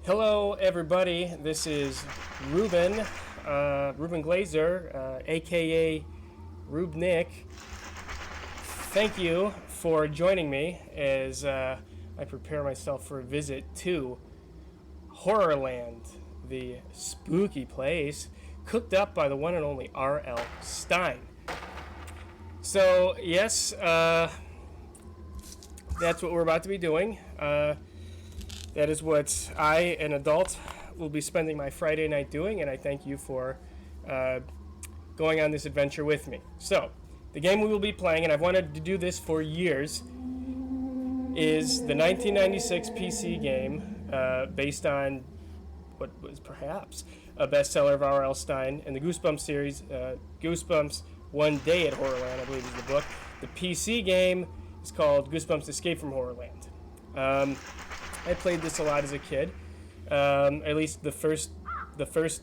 Hello, everybody. This is Ruben Glazer, aka Reubnick. Thank you for joining me as I prepare myself for a visit to Horrorland, the spooky place cooked up by the one and only R.L. Stine. So, yes, that's what we're about to be doing. That is what I, an adult, will be spending my Friday night doing, and I thank you for going on this adventure with me. So, the game we will be playing, and I've wanted to do this for years, is the 1996 PC game based on what was perhaps a bestseller of R.L. Stine and the Goosebumps series, Goosebumps One Day at Horrorland, I believe is the book. The PC game is called Goosebumps Escape from Horrorland. I played this a lot as a kid, at least the first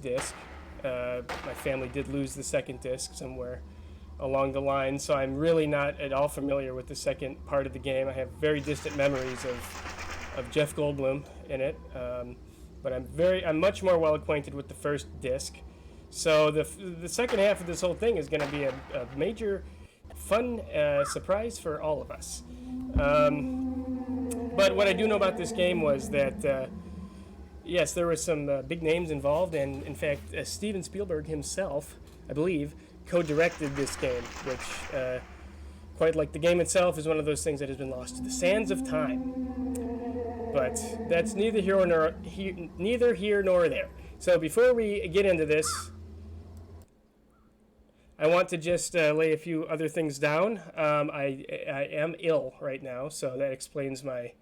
disc. My family did lose the second disc somewhere along the line, so I'm really not at all familiar with the second part of the game. I have very distant memories of Jeff Goldblum in it, but I'm much more well acquainted with the first disc. So the second half of this whole thing is going to be a major fun surprise for all of us. But what I do know about this game was that, yes, there were some big names involved, and in fact, Steven Spielberg himself, I believe, co-directed this game, which, quite like the game itself, is one of those things that has been lost to the sands of time. But that's neither here nor there. So before we get into this, I want to just lay a few other things down. I am ill right now, so that explains my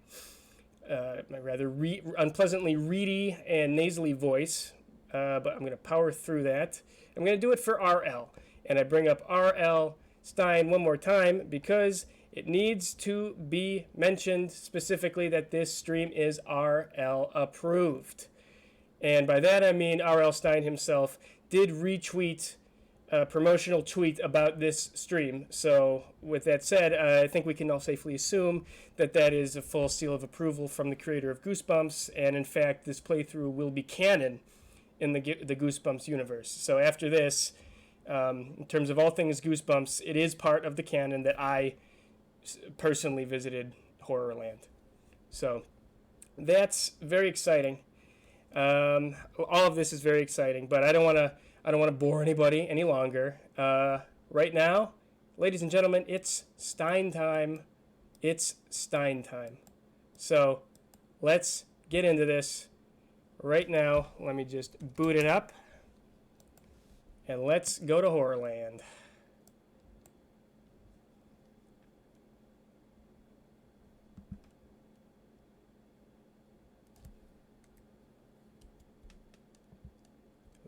rather unpleasantly reedy and nasally voice. But I'm going to power through that. I'm going to do it for RL. And I bring up RL Stine one more time because it needs to be mentioned specifically that this stream is RL approved. And by that I mean RL Stine himself did retweet a promotional tweet about this stream. So with that said, I think we can all safely assume that that is a full seal of approval from the creator of Goosebumps, and in fact this playthrough will be canon in the Goosebumps universe. So after this, in terms of all things Goosebumps, it is part of the canon that I personally visited Horrorland. So that's very exciting. All of this is very exciting, but I don't want to bore anybody any longer. Right now, ladies and gentlemen, it's Stine time. It's Stine time. So let's get into this right now. Let me just boot it up. And let's go to Horrorland.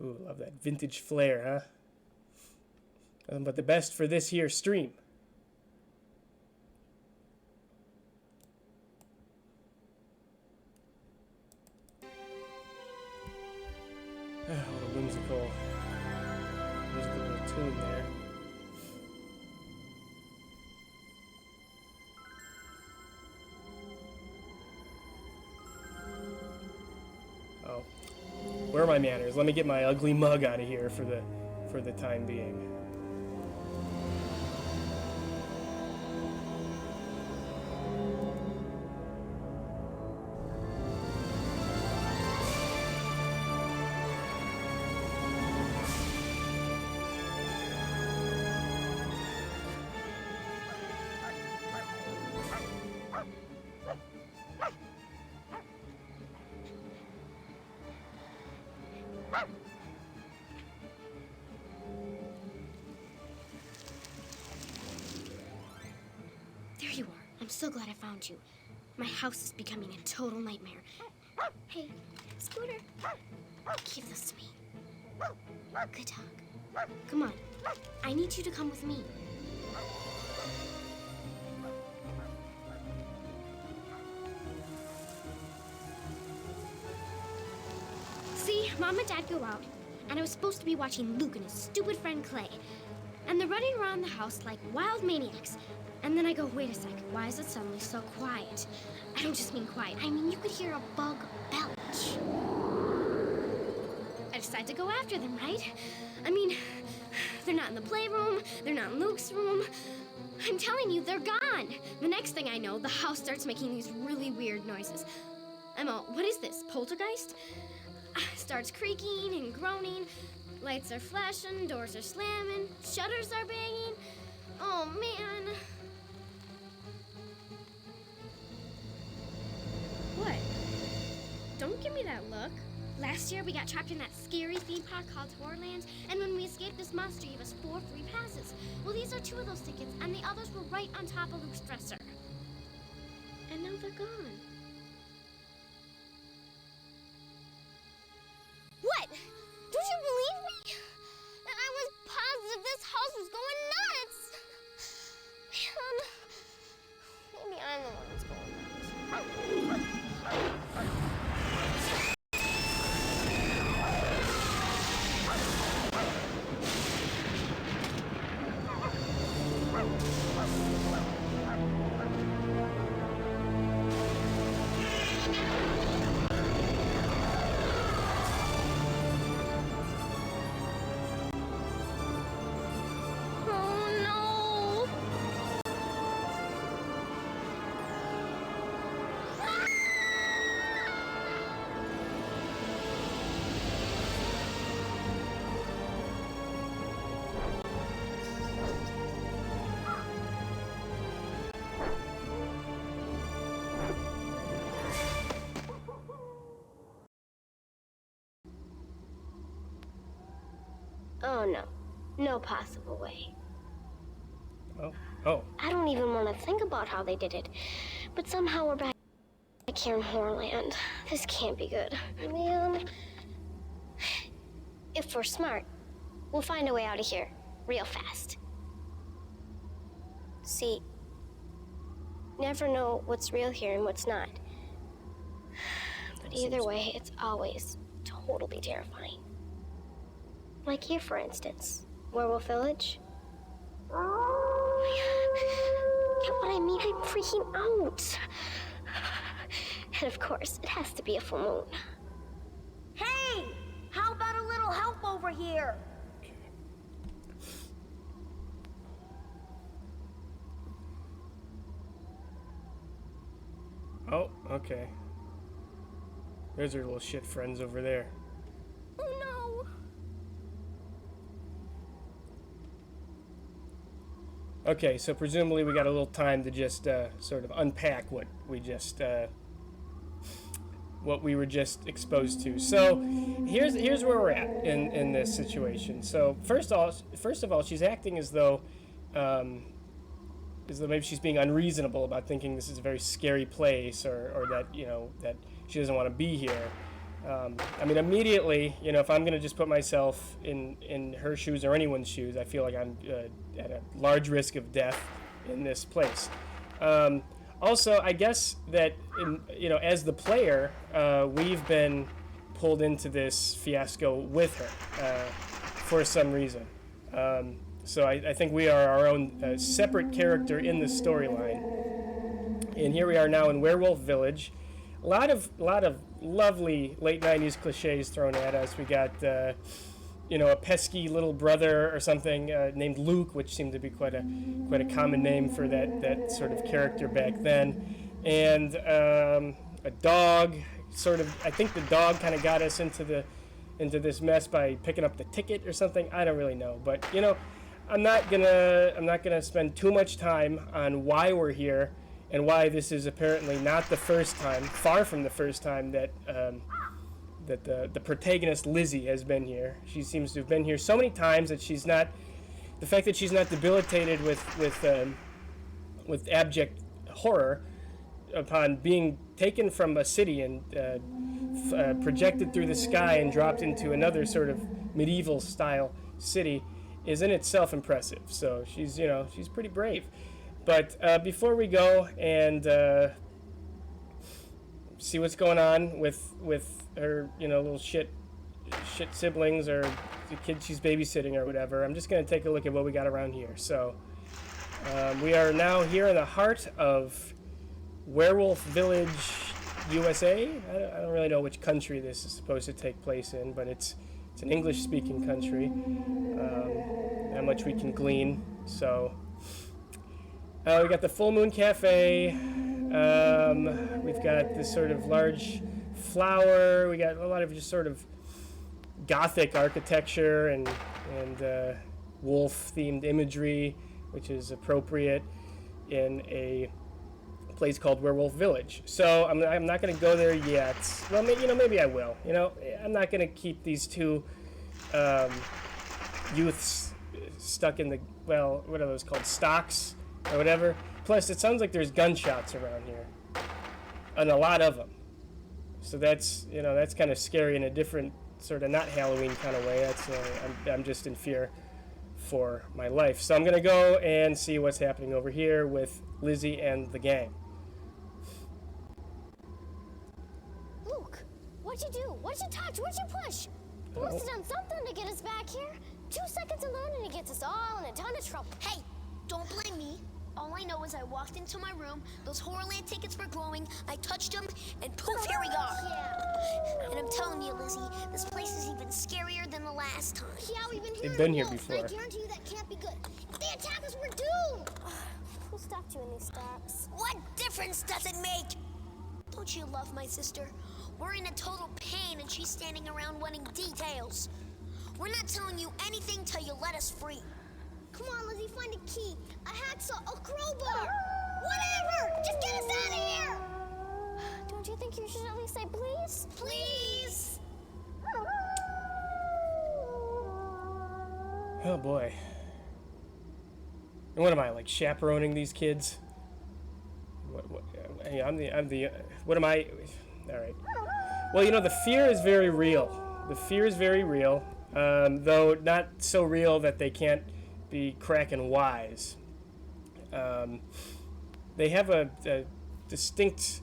Ooh, love that vintage flair, huh? Nothing but the best for this here stream. What a whimsical little tune there. Oh. Where are my manners? Let me get my ugly mug out of here for the time being. There you are. I'm so glad I found you. My house is becoming a total nightmare. Hey, Scooter. Give this to me. Good dog. Come on. I need you to come with me. See, Mom and Dad go out, and I was supposed to be watching Luke and his stupid friend Clay. and they're running around the house like wild maniacs. And then I go, wait a sec, why is it suddenly so quiet? I don't just mean quiet, I mean you could hear a bug belch. I decide to go after them, right? I mean, they're not in the playroom, they're not in Luke's room. I'm telling you, they're gone. The next thing I know, the house starts making these really weird noises. I'm all, what is this, poltergeist? Starts creaking and groaning. Lights are flashing, doors are slamming, shutters are banging. Oh, man. What? Don't give me that look. Last year, we got trapped in that scary theme park called Horrorland, and when we escaped, this monster gave us 4 free passes. Well, these are 2 of those tickets, and the others were right on top of Luke's dresser. And now they're gone. What? Don't you believe me? I was positive this house was going nuts. Man, maybe I'm the one that's going nuts. Oh, no. No possible way. Oh. I don't even want to think about how they did it. But somehow we're back here in Horrorland. This can't be good. Man. If we're smart, we'll find a way out of here real fast. See, never know what's real here and what's not. But either way, it's always totally terrifying. Like here, for instance, Werewolf Village. Get what I mean? I'm freaking out. And of course, it has to be a full moon. Hey! How about a little help over here? Oh, okay. There's our little shit friends over there. Oh no! Okay, so presumably we got a little time to just sort of unpack what we just what we were just exposed to. So here's where we're at in this situation. So first of all, she's acting as though maybe she's being unreasonable about thinking this is a very scary place, or that that she doesn't want to be here. I mean, immediately, if I'm going to just put myself in her shoes or anyone's shoes, I feel like I'm at a large risk of death in this place. Also, I guess that, as the player, we've been pulled into this fiasco with her for some reason. So I think we are our own separate character in the storyline. And here we are now in Werewolf Village. A lot of lovely late 90s cliches thrown at us. We got a pesky little brother or something named Luke, which seemed to be quite a common name for that sort of character back then, and a dog. Sort of, I think the dog kind of got us into this mess by picking up the ticket or something. I don't really know, but I'm not gonna spend too much time on why we're here and why this is apparently not the first time, far from the first time that the protagonist Lizzie has been here. She seems to have been here so many times that the fact that she's not debilitated with abject horror upon being taken from a city and projected through the sky and dropped into another sort of medieval style city is in itself impressive. So she's pretty brave. But before we go and see what's going on with her little shit shit siblings or the kid she's babysitting or whatever. I'm just going to take a look at what we got around here. So we are now here in the heart of Werewolf Village, USA. I don't really know which country this is supposed to take place in, but it's an English-speaking country. How much we can glean. So we got the Full Moon Cafe. We've got this sort of large flower. We got a lot of just sort of Gothic architecture and wolf-themed imagery, which is appropriate in a place called Werewolf Village. So I'm not going to go there yet. Well, maybe I will. I'm not going to keep these two youths stuck in the, well, what are those called, stocks or whatever. Plus, it sounds like there's gunshots around here, and a lot of them. So that's kind of scary in a different sort of not Halloween kind of way. That's I'm just in fear for my life. So I'm gonna go and see what's happening over here with Lizzie and the gang. Luke, what'd you do? What'd you touch? What'd you push? You must have done something to get us back here. 2 seconds alone and it gets us all in a ton of trouble. Hey, don't blame me. All I know is I walked into my room, those Horrorland tickets were glowing, I touched them, and poof, here we are. Yeah. And I'm telling you, Lizzie, this place is even scarier than the last time. Yeah, we've been They've been here wolves, before. I guarantee you that can't be good. If they attack us, we're doomed. Who stopped you in these stocks? What difference does it make? Don't you love my sister? We're in a total pain and she's standing around wanting details. We're not telling you anything till you let us free. Come on, Lizzie, find a key, a hacksaw, a crowbar. Whatever! Just get us out of here! Don't you think you should at least say please? Please? Oh boy. And what am I, like chaperoning these kids? Hey, what am I? All right. Well, the fear is very real. The fear is very real, though not so real that they can't be cracking wise. They have a distinct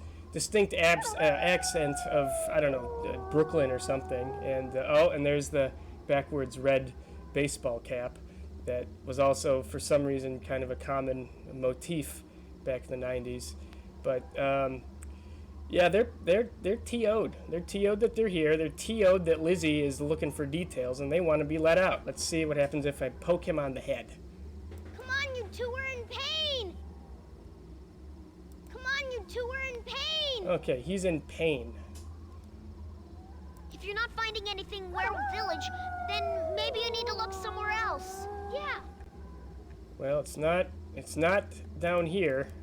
accent of, I don't know, Brooklyn or something. And and there's the backwards red baseball cap that was also for some reason kind of a common motif back in the 90s. But yeah, they're TO'd. They're TO'd that they're here. They're TO'd that Lizzie is looking for details, and they want to be let out. Let's see what happens if I poke him on the head. Come on, you two are in pain! Come on, you two are in pain! Okay, he's in pain. If you're not finding anything Werewolf Village, then maybe you need to look somewhere else. Yeah. Well, it's not down here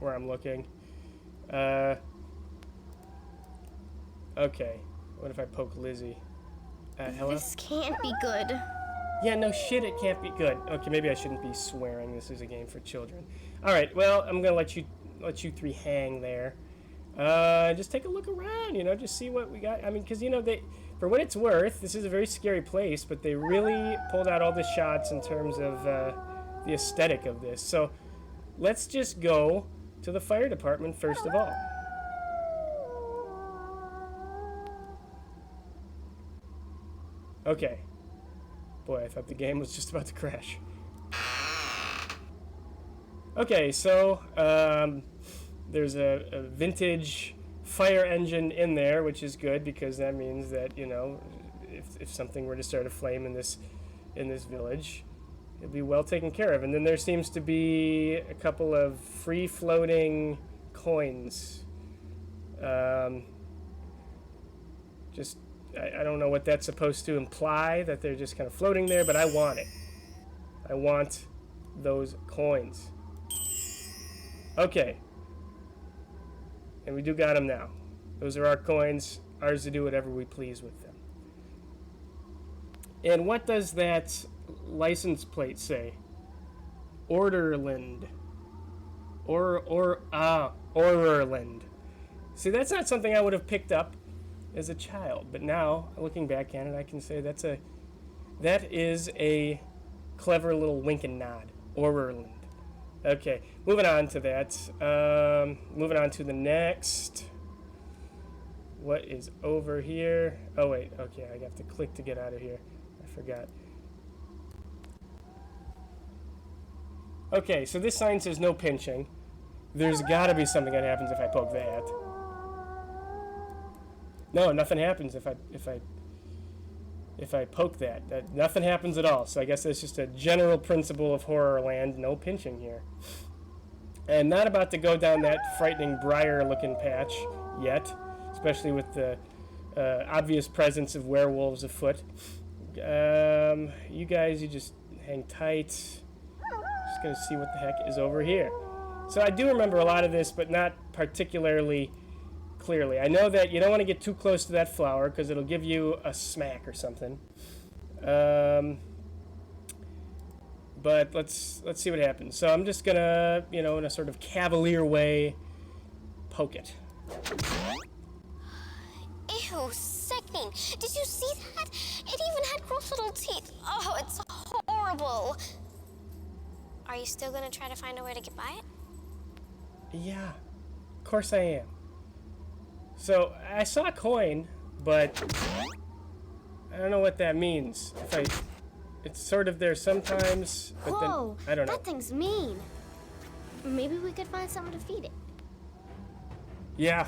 where I'm looking. Okay. What if I poke Lizzie? Hello? This can't be good. Yeah, no shit, it can't be good. Okay, maybe I shouldn't be swearing. This is a game for children. All right, well, I'm gonna let you three hang there. Just take a look around, just see what we got. I mean, because they, for what it's worth, this is a very scary place, but they really pulled out all the shots in terms of the aesthetic of this. So let's just go to the fire department first of all. Okay. Boy, I thought the game was just about to crash. Okay, so there's a vintage fire engine in there, which is good because that means that, if something were to start a flame in this village, it'll be well taken care of. And then there seems to be a couple of free-floating coins. I don't know what that's supposed to imply, that they're just kind of floating there, but I want it. I want those coins. Okay. And we do got them now. Those are our coins, ours to do whatever we please with them. And what does that license plate say? Orderland. Orderland. See, that's not something I would have picked up as a child, but now looking back at it, I can say that is a clever little wink and nod. Orderland. Okay, moving on to that. Moving on to the next what is over here. Oh, wait. Okay, I have to click to get out of here. I forgot. Okay, so this sign says no pinching. There's got to be something that happens if I poke that. No, nothing happens if I poke that. Nothing happens at all. So I guess that's just a general principle of Horrorland. No pinching here. I'm not about to go down that frightening briar-looking patch yet, especially with the obvious presence of werewolves afoot. You guys, you just hang tight. Just gonna see what the heck is over here. So I do remember a lot of this, but not particularly clearly. I know that you don't want to get too close to that flower because it'll give you a smack or something. But let's see what happens. So I'm just gonna, in a sort of cavalier way, poke it. Ew, sickening. Did you see that? It even had gross little teeth. Oh, it's horrible. Are you still gonna try to find a way to get by it? Yeah, of course I am. So I saw a coin, but I don't know what that means. It's sort of there sometimes, but Whoa, then I don't know. that thing's mean. Maybe we could find someone to feed it. Yeah.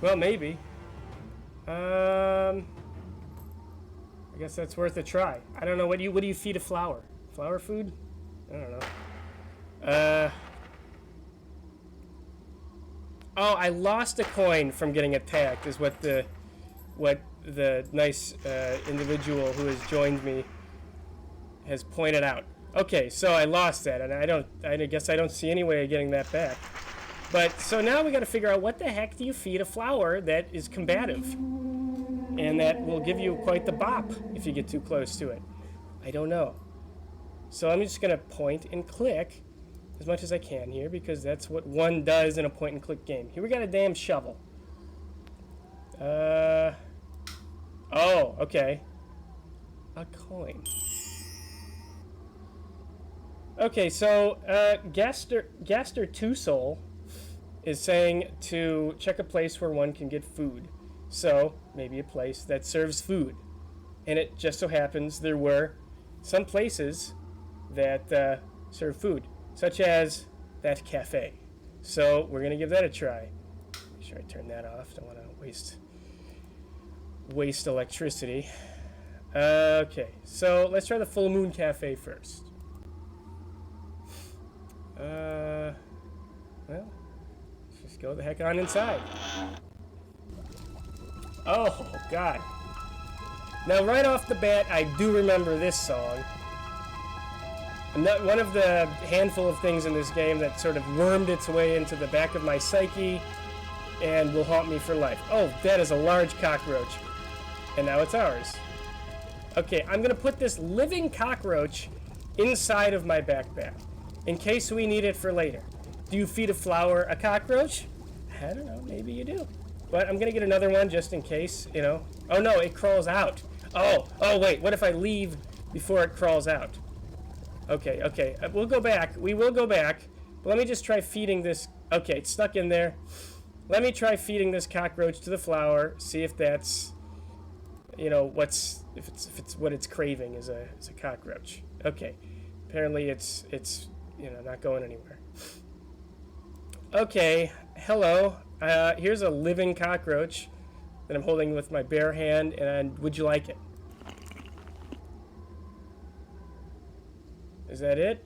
Well, maybe. I guess that's worth a try. I don't know. What do you feed a flower? Flower food? I don't know. Oh, I lost a coin from getting attacked. Is what the nice individual who has joined me has pointed out. Okay, so I lost that, and I guess I don't see any way of getting that back. But so now we got to figure out what the heck do you feed a flower that is combative, and that will give you quite the bop if you get too close to it. I don't know. So I'm just gonna point and click as much as I can here because that's what one does in a point and click game. Here we got a damn shovel. Oh, okay. A coin. Okay, so Gaster Two Soul is saying to check a place where one can get food. So maybe a place that serves food. And it just so happens there were some places that serve food, such as that cafe. So we're gonna give that a try. Make sure I turn that off. Don't want to waste electricity. Okay, so let's try the Full Moon Cafe first. Well, let's just go the heck on inside. Oh, God. Now, right off the bat, I do remember this song. One of the handful of things in this game that sort of wormed its way into the back of my psyche and will haunt me for life. Oh, that is a large cockroach. And now it's ours. Okay, I'm going to put this living cockroach inside of my backpack in case we need it for later. Do you feed a flower a cockroach? I don't know, maybe you do. But I'm going to get another one just in case, Oh, no, it crawls out. Oh, wait, what if I leave before it crawls out? Okay, we'll go back. We will go back. But let me just try feeding this. Okay, it's stuck in there. Let me try feeding this cockroach to the flower. See if that's, if it's what it's craving is a cockroach. Okay, apparently it's not going anywhere. Okay, hello. Here's a living cockroach that I'm holding with my bare hand, and would you like it? Is that it?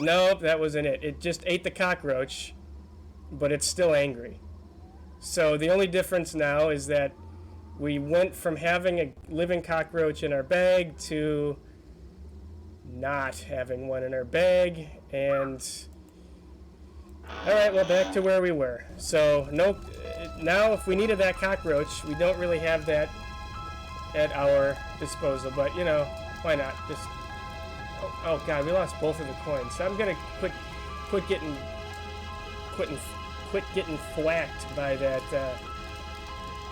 Nope, that wasn't it. It just ate the cockroach, but it's still angry. So the only difference now is that we went from having a living cockroach in our bag to not having one in our bag, and alright, well, back to where we were. So now if we needed that cockroach, we don't really have that at our disposal, but why not? Just oh God, we lost both of the coins. So I'm gonna quit getting thwacked by that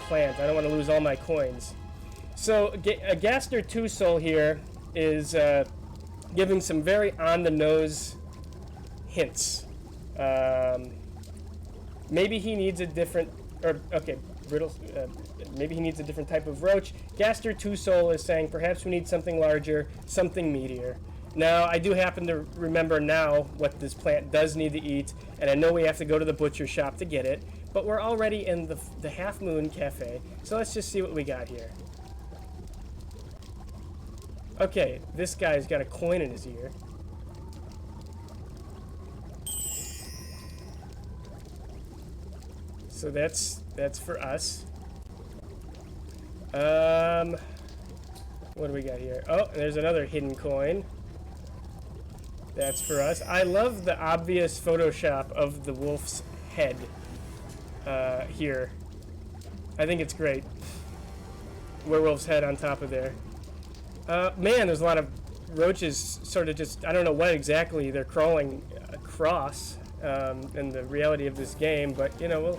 plant. I don't want to lose all my coins. So Gaster Two Soul here is giving some very on the nose hints. Maybe he needs a different, or okay, Riddles. Maybe he needs a different type of roach. Gaster Two Soul is saying perhaps we need something larger, something meatier. Now I do happen to remember now what this plant does need to eat, and I know we have to go to the butcher shop to get it. But we're already in the Half Moon Cafe, so let's just see what we got here. Okay, this guy's got a coin in his ear. So that's for us. What do we got here? Oh, there's another hidden coin. That's for us. I love the obvious Photoshop of the wolf's head here. I think it's great. Werewolf's head on top of there. Man, there's a lot of roaches sort of just, I don't know what exactly they're crawling across in the reality of this game, but you know,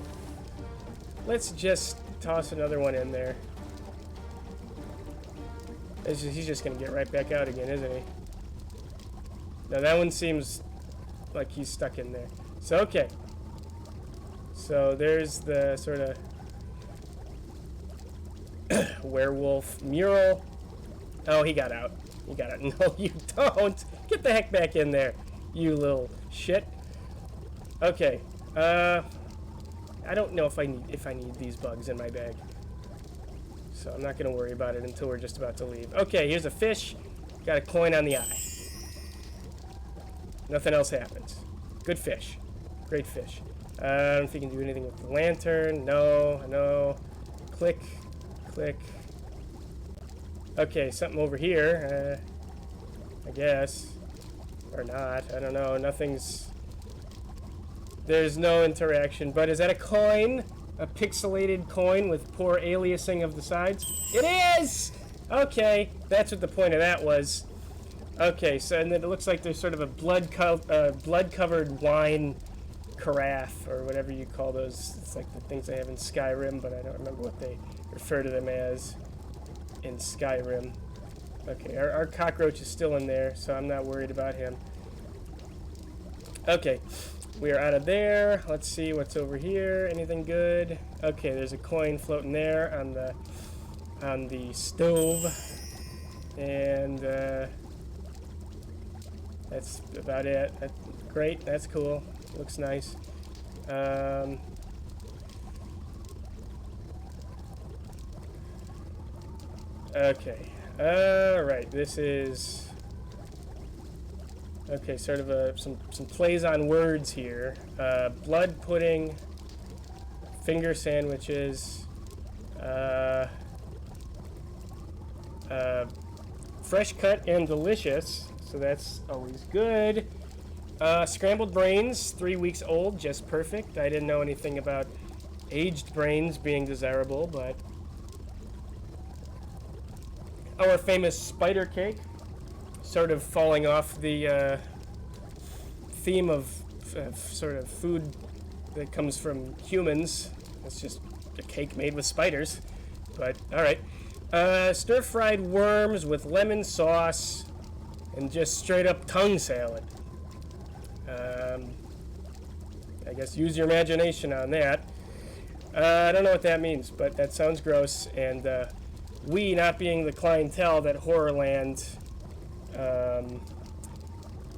let's just toss another one in there. He's just going to get right back out again, isn't he? Now that one seems like he's stuck in there. So, okay. So there's the sort of werewolf mural. Oh, he got out. He got out. No, you don't. Get the heck back in there, you little shit. Okay. I don't know if I need these bugs in my bag. So I'm not going to worry about it until we're just about to leave. Okay, here's a fish. Got a coin on the eye. Nothing else happens. Good fish. Great fish. I don't know if you can do anything with the lantern. No. Click. Click. Okay, something over here. I guess. Or not. I don't know. There's no interaction. But is that a coin? A pixelated coin with poor aliasing of the sides? It is! Okay, that's what the point of that was. Okay, so and then it looks like there's sort of a blood-covered wine carafe, or whatever you call those. It's like the things they have in Skyrim, but I don't remember what they refer to them as in Skyrim. Okay, our cockroach is still in there, so I'm not worried about him. Okay, we are out of there. Let's see what's over here. Anything good? Okay, there's a coin floating there on the stove, and that's about it. Great, that's cool. Looks nice. Okay. Alright, this is... Okay, sort of some plays on words here. Blood pudding, finger sandwiches, fresh cut and delicious, so that's always good. Scrambled brains, 3 weeks old, just perfect. I didn't know anything about aged brains being desirable, but... Our famous spider cake, sort of falling off the theme of sort of food that comes from humans. It's just a cake made with spiders, but alright. Stir-fried worms with lemon sauce and just straight-up tongue salad. I guess use your imagination on that. I don't know what that means, but that sounds gross, and we, not being the clientele that Horrorland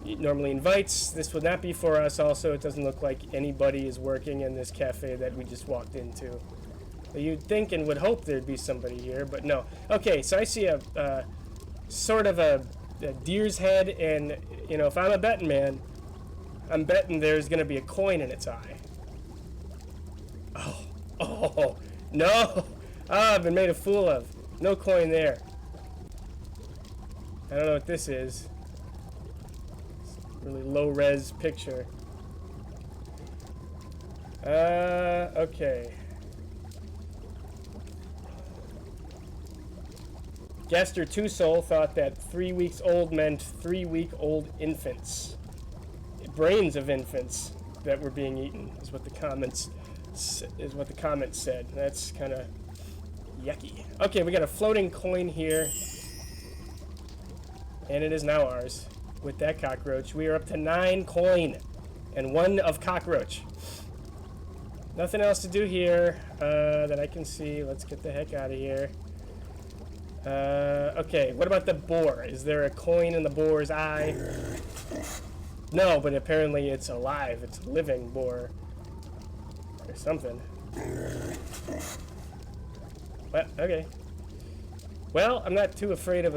normally invites, this would not be for us. Also, it doesn't look like anybody is working in this cafe that we just walked into. You'd think and would hope there'd be somebody here, but no. Okay, so I see a sort of a deer's head, and, you know, if I'm a betting man, I'm betting there's going to be a coin in its eye. Oh, no! Ah, I've been made a fool of. No coin there. I don't know what this is. It's a really low-res picture. Okay. Gaster Two Soul thought that 3 weeks old meant 3-week-old infants. Brains of infants that were being eaten is what the comments said. That's kind of yucky. Okay, we got a floating coin here, and it is now ours with that cockroach. We are up to 9 coin and 1 of cockroach. Nothing else to do here that I can see. Let's get the heck out of here. Okay, what about the boar? Is there a coin in the boar's eye? No, but apparently it's alive. It's a living boar. Or something. Well, okay. Well, I'm not too afraid of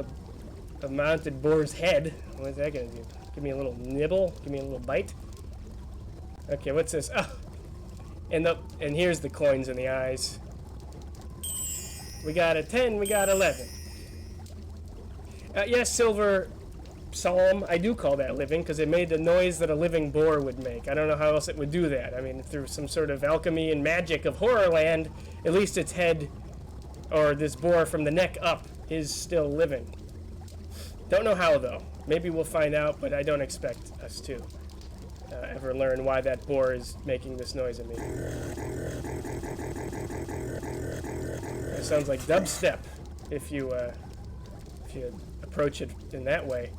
a mounted boar's head. What's that gonna do? Give me a little nibble? Give me a little bite? Okay, what's this? Oh! And here's the coins in the eyes. We got a 10, we got 11. Yes, silver psalm, I do call that living, because it made the noise that a living boar would make. I don't know how else it would do that. I mean, through some sort of alchemy and magic of Horrorland, at least its head, or this boar from the neck up, is still living. Don't know how, though. Maybe we'll find out, but I don't expect us to ever learn why that boar is making this noise at me. It sounds like dubstep, if you approach it in that way.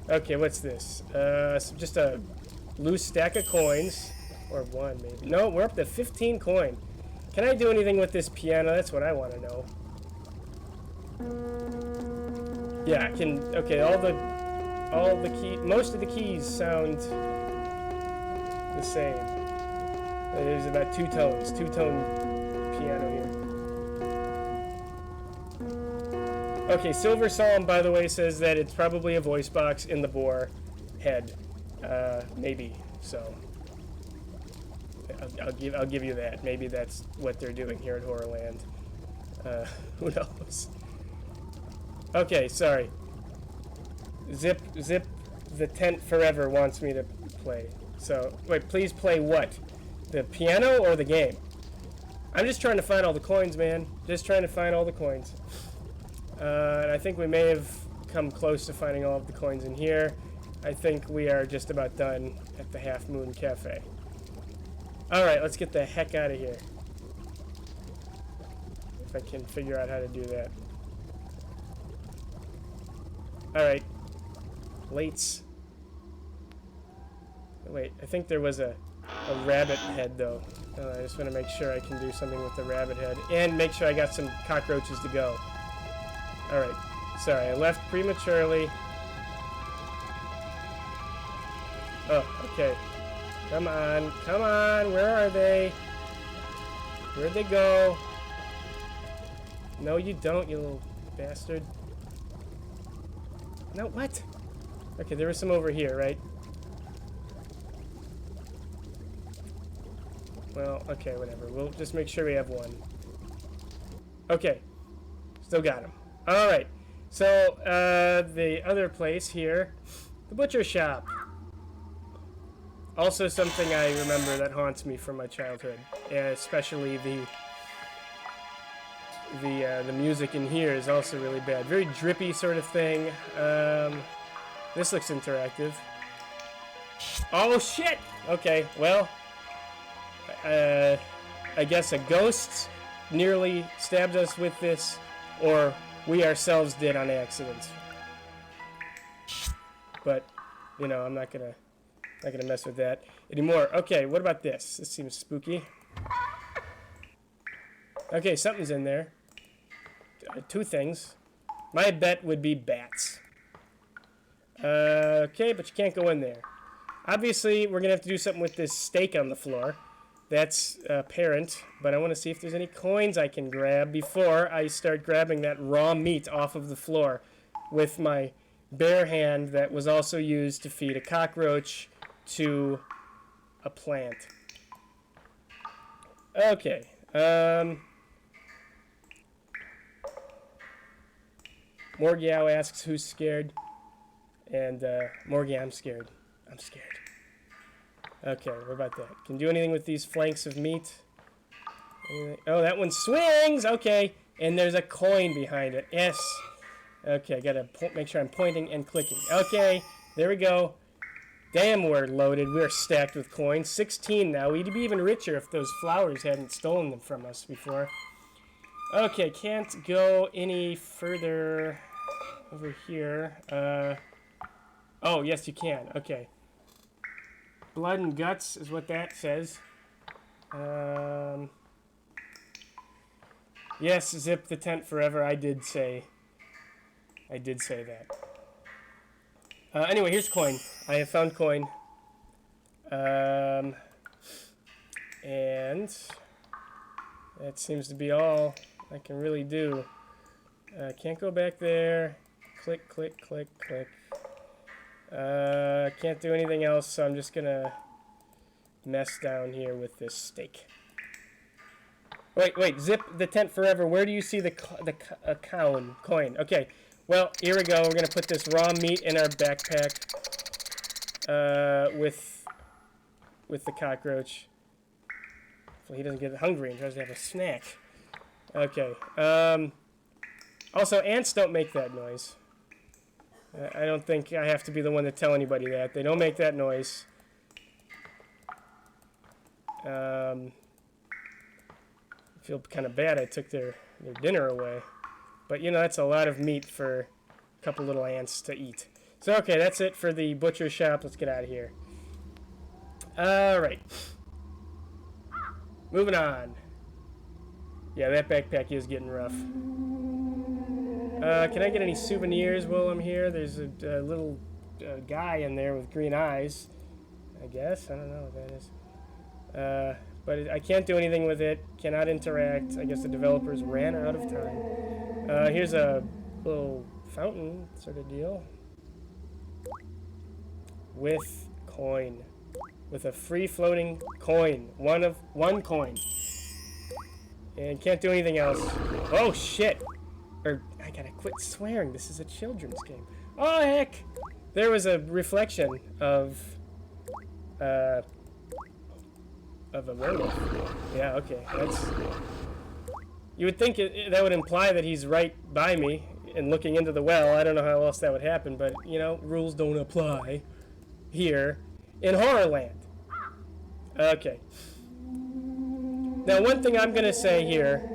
Okay, what's this? Just a loose stack of coins. Or one, maybe. No, we're up to 15 coin. Can I do anything with this piano? That's what I want to know. Yeah, I can. Okay, all the key, most of the keys sound the same. There's about two-tone piano here. Okay, Silver Psalm, by the way, says that it's probably a voice box in the boar head. Maybe. So I'll give you that. Maybe that's what they're doing here at Horrorland. Who knows? Okay, sorry. Zip the tent forever wants me to play. So wait, please play what? The piano or the game? I'm just trying to find all the coins, man. Just trying to find all the coins. And I think we may have come close to finding all of the coins in here. I think we are just about done at the Half Moon Cafe. Alright, let's get the heck out of here. If I can figure out how to do that. Alright. Lates. Wait, I think there was a rabbit head, though. I just want to make sure I can do something with the rabbit head. And make sure I got some cockroaches to go. Alright. Sorry, I left prematurely. Oh, okay. Come on. Come on. Where are they? Where'd they go? No, you don't, you little bastard. No, what? Okay, there was some over here, right? Well, okay, whatever. We'll just make sure we have one. Okay. Still got him. Alright. So, the other place here, the butcher shop. Also something I remember that haunts me from my childhood. Especially the music in here is also really bad. Very drippy sort of thing. This looks interactive. Oh, shit! Okay, well... I guess a ghost nearly stabbed us with this, or we ourselves did on accident. But, you know, I'm not gonna mess with that anymore. Okay, what about this? This seems spooky. Okay, something's in there. Two things. My bet would be bats. Okay, but you can't go in there. Obviously, we're gonna have to do something with this steak on the floor. That's apparent, but I want to see if there's any coins I can grab before I start grabbing that raw meat off of the floor with my bare hand that was also used to feed a cockroach to a plant. Okay. Morgiao asks who's scared, and Morgie, I'm scared. I'm scared. Okay, what about that? Can do anything with these flanks of meat? Anything? Oh, that one swings! Okay, and there's a coin behind it. Yes. Okay, gotta make sure I'm pointing and clicking. Okay, there we go. Damn, we're loaded. We're stacked with coins. 16 now. We'd be even richer if those flowers hadn't stolen them from us before. Okay, can't go any further over here. Oh, yes, you can. Okay. Blood and guts is what that says. Yes, zip the tent forever. I did say that. Anyway, here's coin. I have found coin. And that seems to be all I can really do. Can't go back there. Click, click, click, click. Can't do anything else, so I'm just gonna mess down here with this stake. Wait, zip the tent forever. Where do you see the coin? Okay, well, here we go. We're gonna put this raw meat in our backpack with the cockroach. So he doesn't get hungry and tries to have a snack. Okay. Also, ants don't make that noise. I don't think I have to be the one to tell anybody that. They don't make that noise. I feel kind of bad I took their dinner away. But, you know, that's a lot of meat for a couple little ants to eat. So, okay, that's it for the butcher shop. Let's get out of here. Alright. Moving on. Yeah, that backpack is getting rough. Can I get any souvenirs while I'm here? There's a little guy in there with green eyes. I guess. I don't know what that is. But I can't do anything with it. Cannot interact. I guess the developers ran out of time. Here's a little fountain sort of deal. With coin. With a free-floating coin. One coin. And can't do anything else. Oh, shit! Or, I gotta quit swearing. This is a children's game. Oh, heck! There was a reflection of a werewolf. Yeah, okay. That's... You would think that would imply that he's right by me and looking into the well. I don't know how else that would happen, but, you know, rules don't apply here in Horrorland. Okay. Now, one thing I'm going to say here,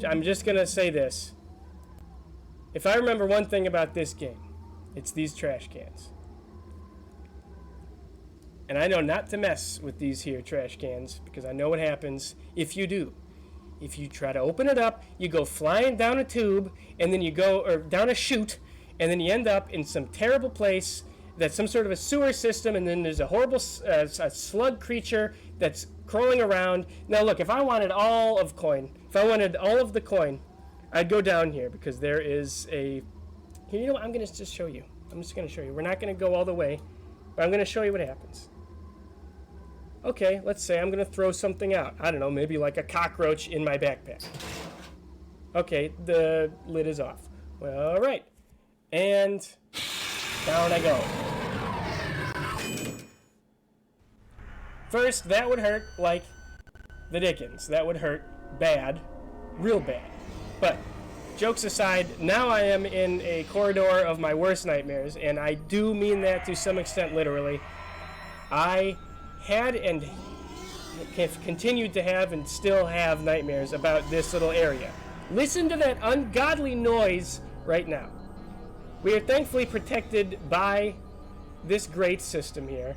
I'm just going to say this. If I remember one thing about this game, it's these trash cans. And I know not to mess with these here trash cans, because I know what happens if you do. If you try to open it up, you go flying down a tube, and then you go, or down a chute, and then you end up in some terrible place that's some sort of a sewer system, and then there's a horrible a slug creature that's crawling around. Now look, if I wanted all of coin, if I wanted all of the coin, I'd go down here, because there is a... Here, you know what? I'm going to just show you. I'm just going to show you. We're not going to go all the way, but I'm going to show you what happens. Okay, let's say I'm going to throw something out. I don't know, maybe like a cockroach in my backpack. Okay, the lid is off. Well, all right. And down I go. First, that would hurt like the dickens. That would hurt bad, real bad. But, jokes aside, now I am in a corridor of my worst nightmares, and I do mean that to some extent literally. I had and have continued to have and still have nightmares about this little area. Listen to that ungodly noise right now. We are thankfully protected by this great system here.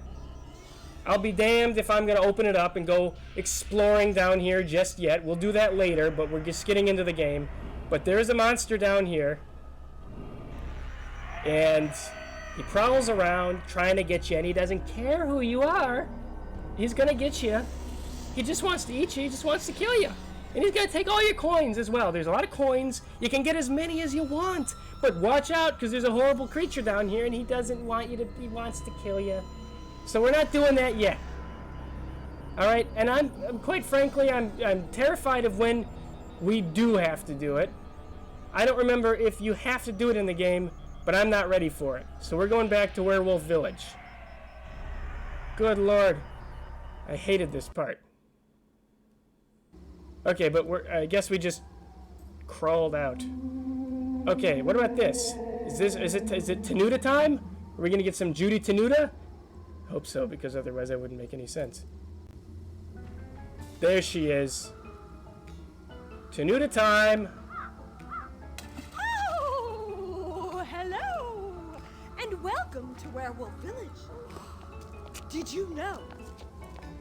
I'll be damned if I'm going to open it up and go exploring down here just yet. We'll do that later, but we're just getting into the game. But there is a monster down here. And he prowls around trying to get you, and he doesn't care who you are. He's going to get you. He just wants to eat you. He just wants to kill you. And he's going to take all your coins as well. There's a lot of coins. You can get as many as you want. But watch out, because there's a horrible creature down here, and he doesn't want you to... He wants to kill you. So we're not doing that yet. Alright, and I'm quite frankly, I'm terrified of when we do have to do it. I don't remember if you have to do it in the game, but I'm not ready for it. So we're going back to Werewolf Village. Good Lord. I hated this part. Okay, but I guess we just crawled out. Okay, what about this? Is it Tenuta time? Are we gonna get some Judy Tenuta? Hope so, because otherwise that wouldn't make any sense. There she is. Tenuta time. Oh, hello, and welcome to Werewolf Village. Did you know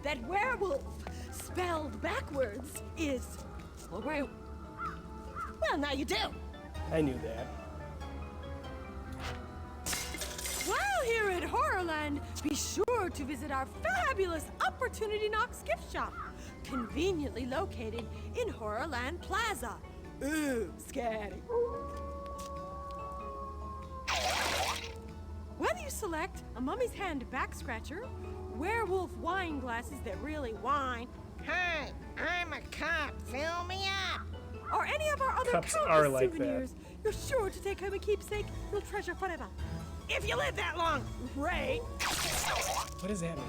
that Werewolf spelled backwards, is... Oh, wait. Well, now you do. I knew that. While here at Horrorland, be sure to visit our fabulous Opportunity Knocks gift shop, conveniently located in Horrorland Plaza. Ooh, scary. Whether you select a mummy's hand back scratcher, werewolf wine glasses that really whine, Hi, I'm a cop. Fill me up. or any of our other Cups countless are like souvenirs, you're sure to take home a keepsake you'll treasure forever. If you live that long, Ray. What does that mean?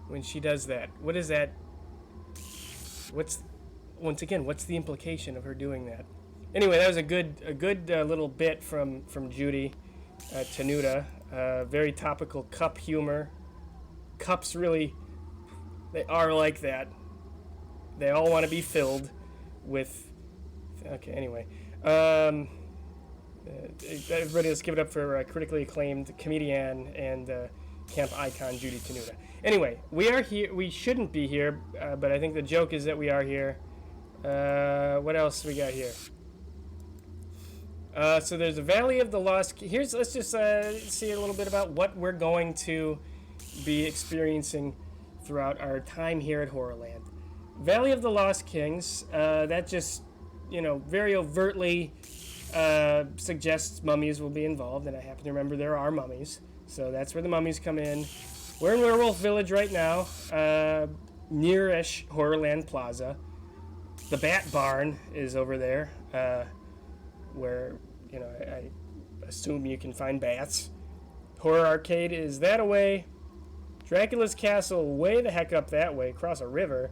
When she does that, what is that? Once again, what's the implication of her doing that? Anyway, that was a good little bit from Judy Tenuta. Very topical cup humor. Cups really, they are like that. They all want to be filled with. Okay, anyway. Everybody, let's give it up for critically acclaimed comedian and camp icon Judy Tenuta. Anyway, we are here. We shouldn't be here, but I think the joke is that we are here. What else we got here? So there's a Valley of the Lost. Let's just see a little bit about what we're going to be experiencing throughout our time here at Horrorland. Valley of the Lost Kings. That just, very overtly suggests mummies will be involved, and I happen to remember there are mummies, so that's where the mummies come in. We're in Werewolf Village right now, near-ish Horrorland Plaza. The Bat Barn is over there, where, I assume you can find bats. Horror Arcade is that away. Dracula's Castle way the heck up that way, across a river.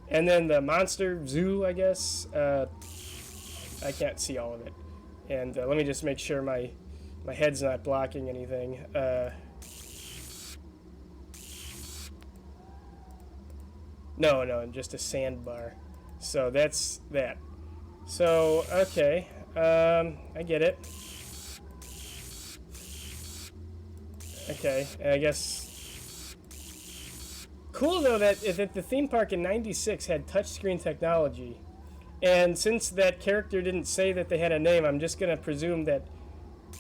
And then the Monster Zoo, I guess. I can't see all of it. And let me just make sure my head's not blocking anything. No, just a sandbar. So that's that. So, okay. I get it. Okay, I guess... Cool, though, that the theme park in 96 had touchscreen technology. And since that character didn't say that they had a name, I'm just going to presume that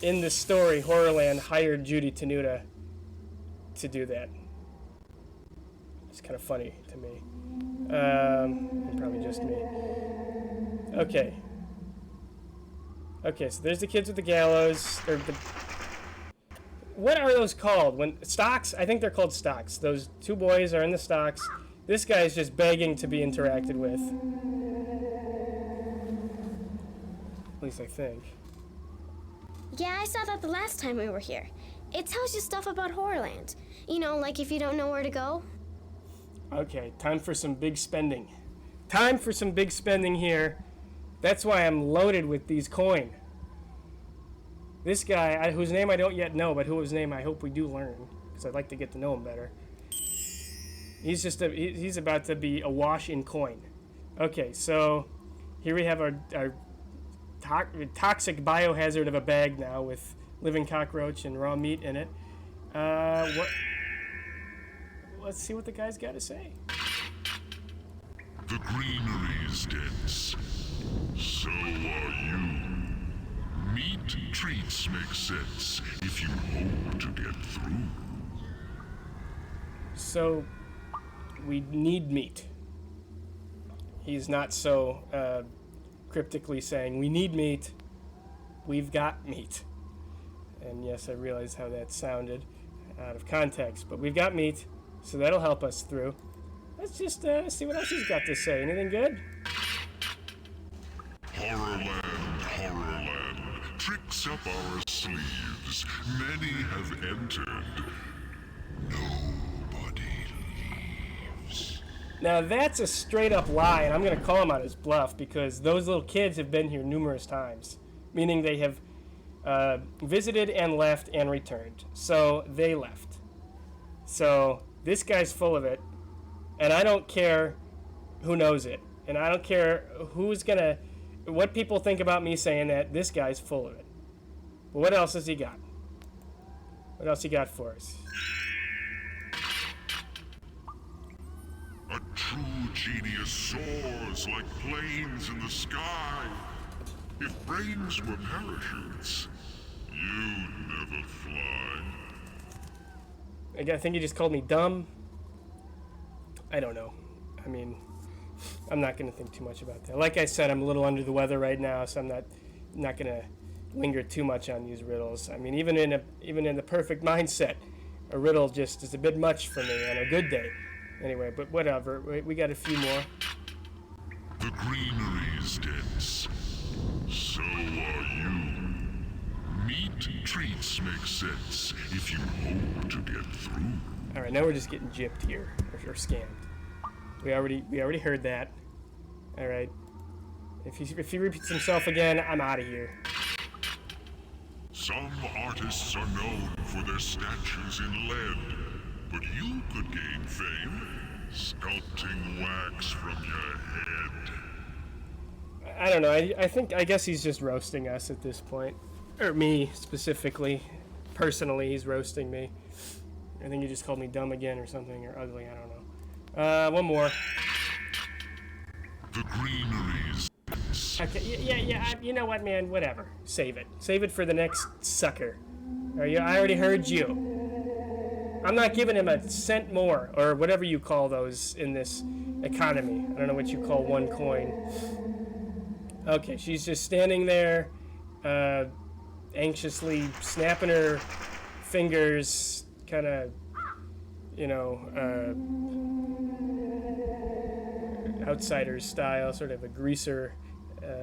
in the story, Horrorland hired Judy Tenuta to do that. It's kind of funny to me. Probably just me. Okay. Okay, so there's the kids with the gallows. What are those called? Stocks? I think they're called stocks. Those two boys are in the stocks. This guy is just begging to be interacted with. At least I think. Yeah, I saw that the last time we were here. It tells you stuff about Horrorland. Like if you don't know where to go. Okay, time for some big spending. Time for some big spending here. That's why I'm loaded with these coin. This guy, whose name I don't yet know, but whose name I hope we do learn, because I'd like to get to know him better. He's about to be awash in coin. Okay, so here we have our toxic biohazard of a bag now with living cockroach and raw meat in it. Let's see what the guy's got to say. The greenery is dense. So are you. Meat treats make sense if you hope to get through. So, we need meat. He's not so cryptically saying, we need meat, we've got meat. And yes, I realize how that sounded out of context, but we've got meat, so that'll help us through. Let's just see what else he's got to say. Anything good? Horrorland, tricks up our sleeves. Many have entered. Nobody leaves. Now that's a straight up lie, and I'm going to call him on his bluff, because those little kids have been here numerous times, meaning they have visited and left and returned. So they left. So this guy's full of it, and I don't care who knows it, and I don't care what people think about me saying that. This guy's full of it. But what else has he got? What else he got for us? A true genius soars like planes in the sky. If brains were parachutes, you'd never fly. I think he just called me dumb. I don't know. I mean, I'm not going to think too much about that. Like I said, I'm a little under the weather right now, so I'm not going to linger too much on these riddles. I mean, even in the perfect mindset, a riddle just is a bit much for me on a good day. Anyway, but whatever. We got a few more. The greenery's dense. So are you. Meat treats make sense if you hope to get through. All right, now we're just getting gypped here, or scammed. We already heard that. All right. If he repeats himself again, I'm out of here. Some artists are known for their statues in lead, but you could gain fame sculpting wax from your head. I don't know. I guess he's just roasting us at this point, or me specifically. Personally, he's roasting me. I think he just called me dumb again or something, or ugly. I don't know. One more. The greeneries. Okay, yeah. You know what, man? Whatever. Save it. Save it for the next sucker. I already heard you. I'm not giving him a cent more, or whatever you call those in this economy. I don't know what you call one coin. Okay, she's just standing there, anxiously snapping her fingers, kind of, outsider's style, sort of a greaser.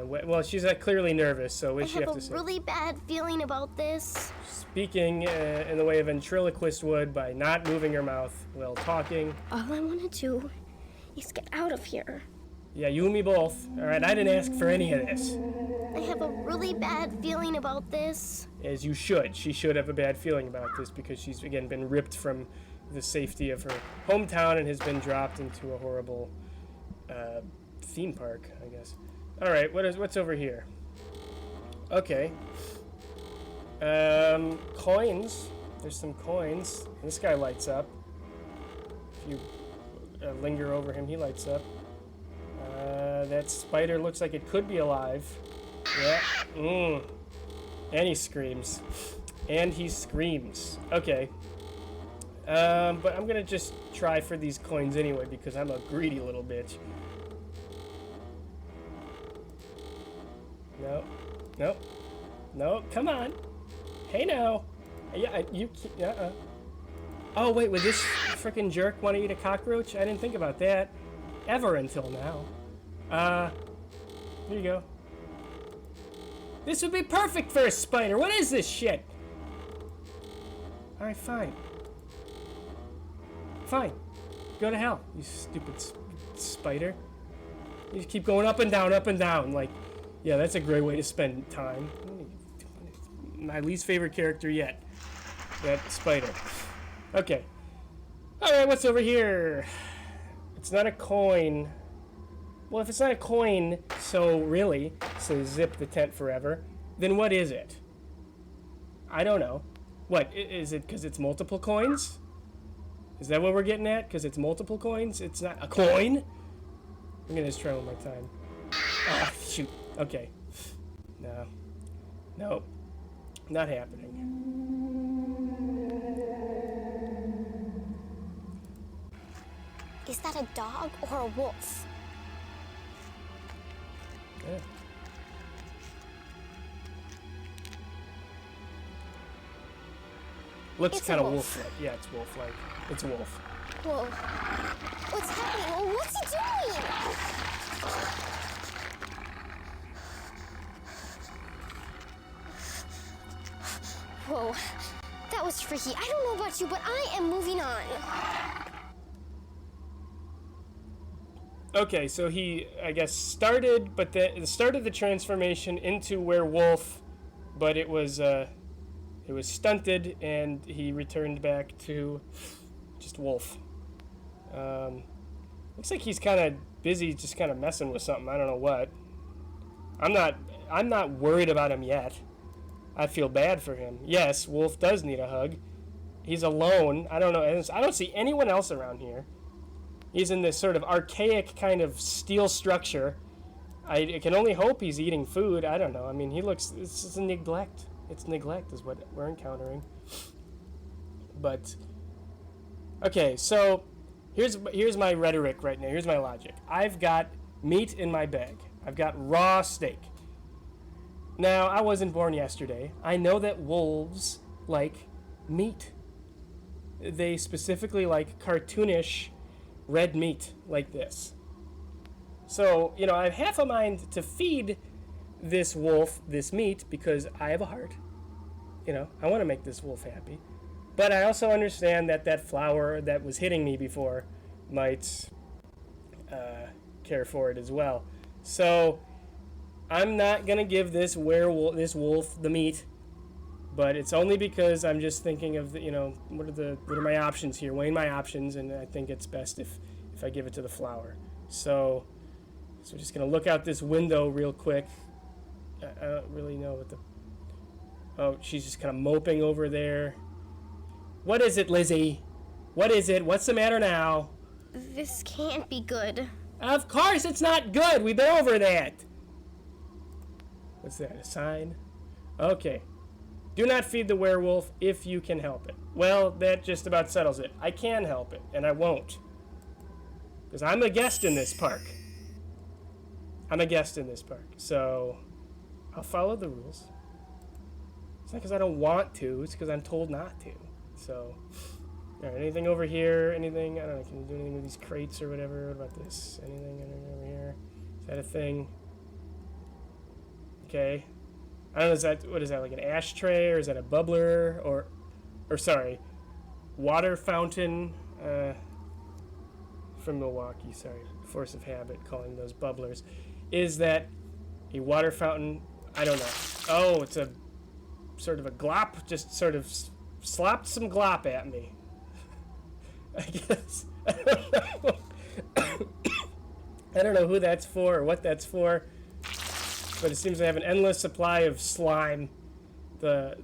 Well, she's clearly nervous, so what does she have to say? I have a really bad feeling about this. Speaking in the way a ventriloquist would by not moving her mouth while talking. All I want to do is get out of here. Yeah, you and me both. All right, I didn't ask for any of this. I have a really bad feeling about this. As you should. She should have a bad feeling about this because she's, again, been ripped from the safety of her hometown and has been dropped into a horrible theme park, I guess. All right, what's over here? Okay. Coins. There's some coins. This guy lights up. If you linger over him, he lights up. That spider looks like it could be alive. Yeah. And he screams. Okay. But I'm gonna just try for these coins anyway because I'm a greedy little bitch. No, come on. Hey now. Yeah, Oh, wait, would this frickin' jerk want to eat a cockroach? I didn't think about that. Ever until now. Here you go. This would be perfect for a spider. What is this shit? Alright, fine. Fine. Go to hell, you stupid spider. You just keep going up and down, like, yeah, that's a great way to spend time. My least favorite character yet. That spider. Okay. Alright, what's over here? It's not a coin. Well, if it's not a coin, so zip the tent forever, then what is it? I don't know. What, is it because it's multiple coins? Is that what we're getting at? Because it's multiple coins? It's not a coin? I'm gonna just try one more time. Ah, shoot. Okay. No. Nope. Not happening. Is that a dog or a wolf? Yeah. Looks kind of wolf-like. Yeah, it's wolf-like. It's a wolf. Whoa. What's happening? What's he doing? Whoa. That was freaky. I don't know about you, but I am moving on. Okay, so he, I guess, started the transformation into werewolf, but it was stunted, and he returned back to just wolf. Looks like he's kind of busy, just kind of messing with something. I don't know what. I'm not worried about him yet. I feel bad for him. Yes, Wolf does need a hug. He's alone. I don't know. I don't see anyone else around here. He's in this sort of archaic kind of steel structure. I can only hope he's eating food. I don't know. I mean, he looks... It's just a neglect. It's neglect is what we're encountering. But... Okay, so... Here's my rhetoric right now. Here's my logic. I've got meat in my bag. I've got raw steak. Now, I wasn't born yesterday. I know that wolves like meat. They specifically like cartoonish red meat like this. So, you know, I have half a mind to feed this wolf this meat because I have a heart. You know, I want to make this wolf happy. But I also understand that that flower that was hitting me before might care for it as well. So I'm not going to give this wolf the meat, but it's only because I'm just thinking of, you know, what are my options here, weighing my options, and I think it's best if I give it to the flower. So we're just going to look out this window real quick. I don't really know what the... Oh, she's just kind of moping over there. What is it, Lizzie? What is it? What's the matter now? This can't be good. Of course it's not good. We've been over that. What's that, a sign? Okay. Do not feed the werewolf if you can help it. Well, that just about settles it. I can help it, and I won't. Because I'm a guest in this park. I'm a guest in this park, so I'll follow the rules. It's not because I don't want to, it's because I'm told not to. So, all right, anything over here? Anything? I don't know, can you do anything with these crates or whatever? What about this? Anything over here? Is that a thing? Okay. I don't know, what is that, like an ashtray, or is that a bubbler, or sorry, water fountain, from Milwaukee, sorry, force of habit, calling those bubblers. Is that a water fountain? I don't know. Oh, it's a sort of a glop, just sort of slopped some glop at me. I guess. I don't know. I don't know who that's for or what that's for, but it seems to have an endless supply of slime, the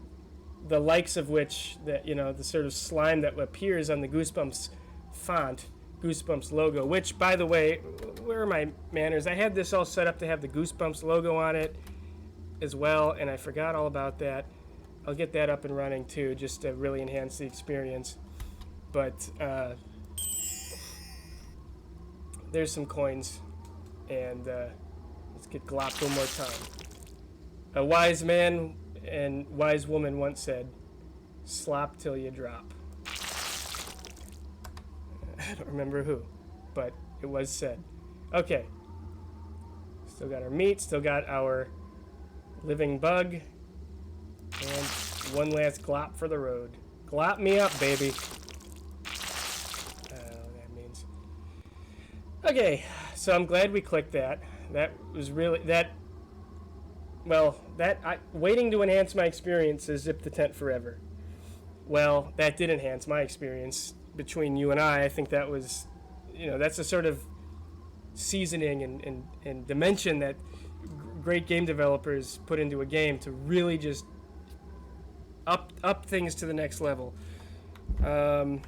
likes of which, that, you know, the sort of slime that appears on the Goosebumps font, Goosebumps logo, which, by the way, where are my manners? I had this all set up to have the Goosebumps logo on it as well, and I forgot all about that. I'll get that up and running too, just to really enhance the experience. But there's some coins, and let's get glopped one more time. A wise man and wise woman once said, "Slop till you drop." I don't remember who, but it was said. Okay. Still got our meat, still got our living bug, and one last glop for the road. Glop me up, baby. I don't know what that means. Okay, so I'm glad we clicked that. That was really, waiting to enhance my experience is zip the tent forever. Well, that did enhance my experience between you and I think that was, you know, that's a sort of seasoning and dimension that great game developers put into a game to really just up things to the next level. You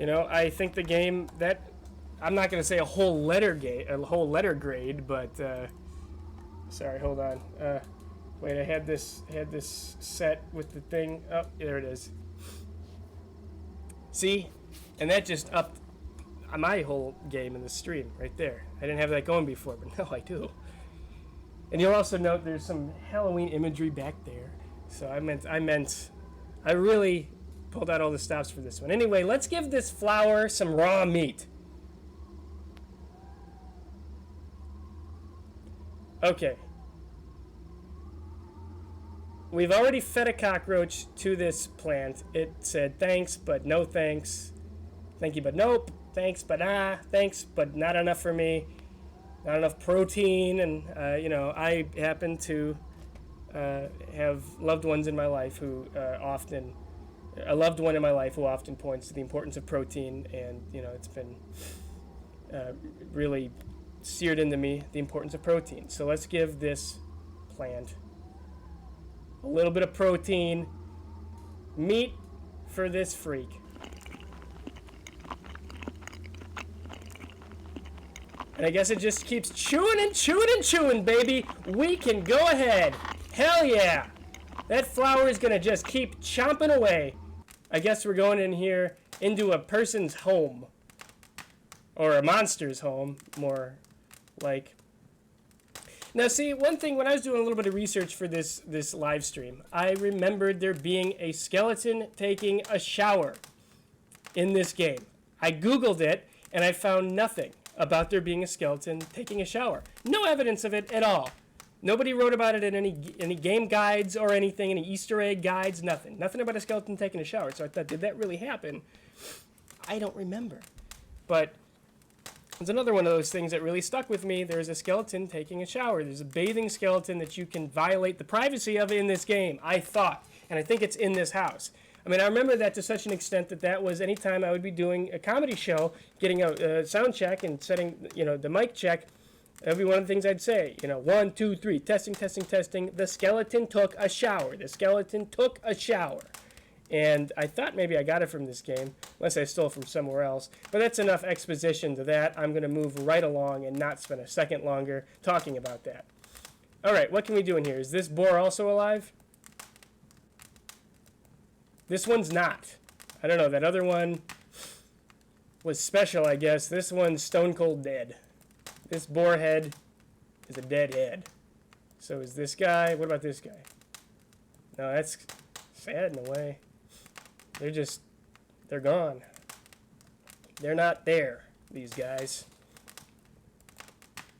know, I think the game that, I'm not going to say a whole letter grade, but sorry, hold on. Wait, I had this set with the thing. Oh, there it is. See? And that just upped my whole game in the stream right there. I didn't have that going before, but now I do. And you'll also note there's some Halloween imagery back there. So I really pulled out all the stops for this one. Anyway, let's give this flower some raw meat. Okay. We've already fed a cockroach to this plant. It said thanks, but no thanks. Thank you, but nope. Thanks, but thanks, but not enough for me. Not enough protein, and you know, I happen to have loved ones in my life who often points to the importance of protein, and you know, it's been really seared into me the importance of protein. So let's give this plant a little bit of protein, meat for this freak. And I guess it just keeps chewing and chewing and chewing, baby. We can go ahead. Hell yeah. That flower is going to just keep chomping away. I guess we're going in here into a person's home. Or a monster's home, more like. Now, see, one thing, when I was doing a little bit of research for this live stream, I remembered there being a skeleton taking a shower in this game. I Googled it, and I found nothing about there being a skeleton taking a shower. No evidence of it at all. Nobody wrote about it in any game guides or anything, any Easter egg guides, nothing. Nothing about a skeleton taking a shower. So I thought, did that really happen? I don't remember. But it's another one of those things that really stuck with me. There's a skeleton taking a shower. There's a bathing skeleton that you can violate the privacy of in this game, I thought. And I think it's in this house. I mean, I remember that to such an extent that was anytime I would be doing a comedy show, getting a sound check and setting, the mic check, that would be one of the things I'd say. 1, 2, 3, testing, testing, testing. The skeleton took a shower. The skeleton took a shower. And I thought maybe I got it from this game, unless I stole it from somewhere else. But that's enough exposition to that. I'm going to move right along and not spend a second longer talking about that. All right, what can we do in here? Is this boar also alive? This one's not. I don't know. That other one was special, I guess. This one's stone cold dead. This boar head is a dead head. So is this guy? What about this guy? No, that's sad in a way. They're gone. They're not there, these guys.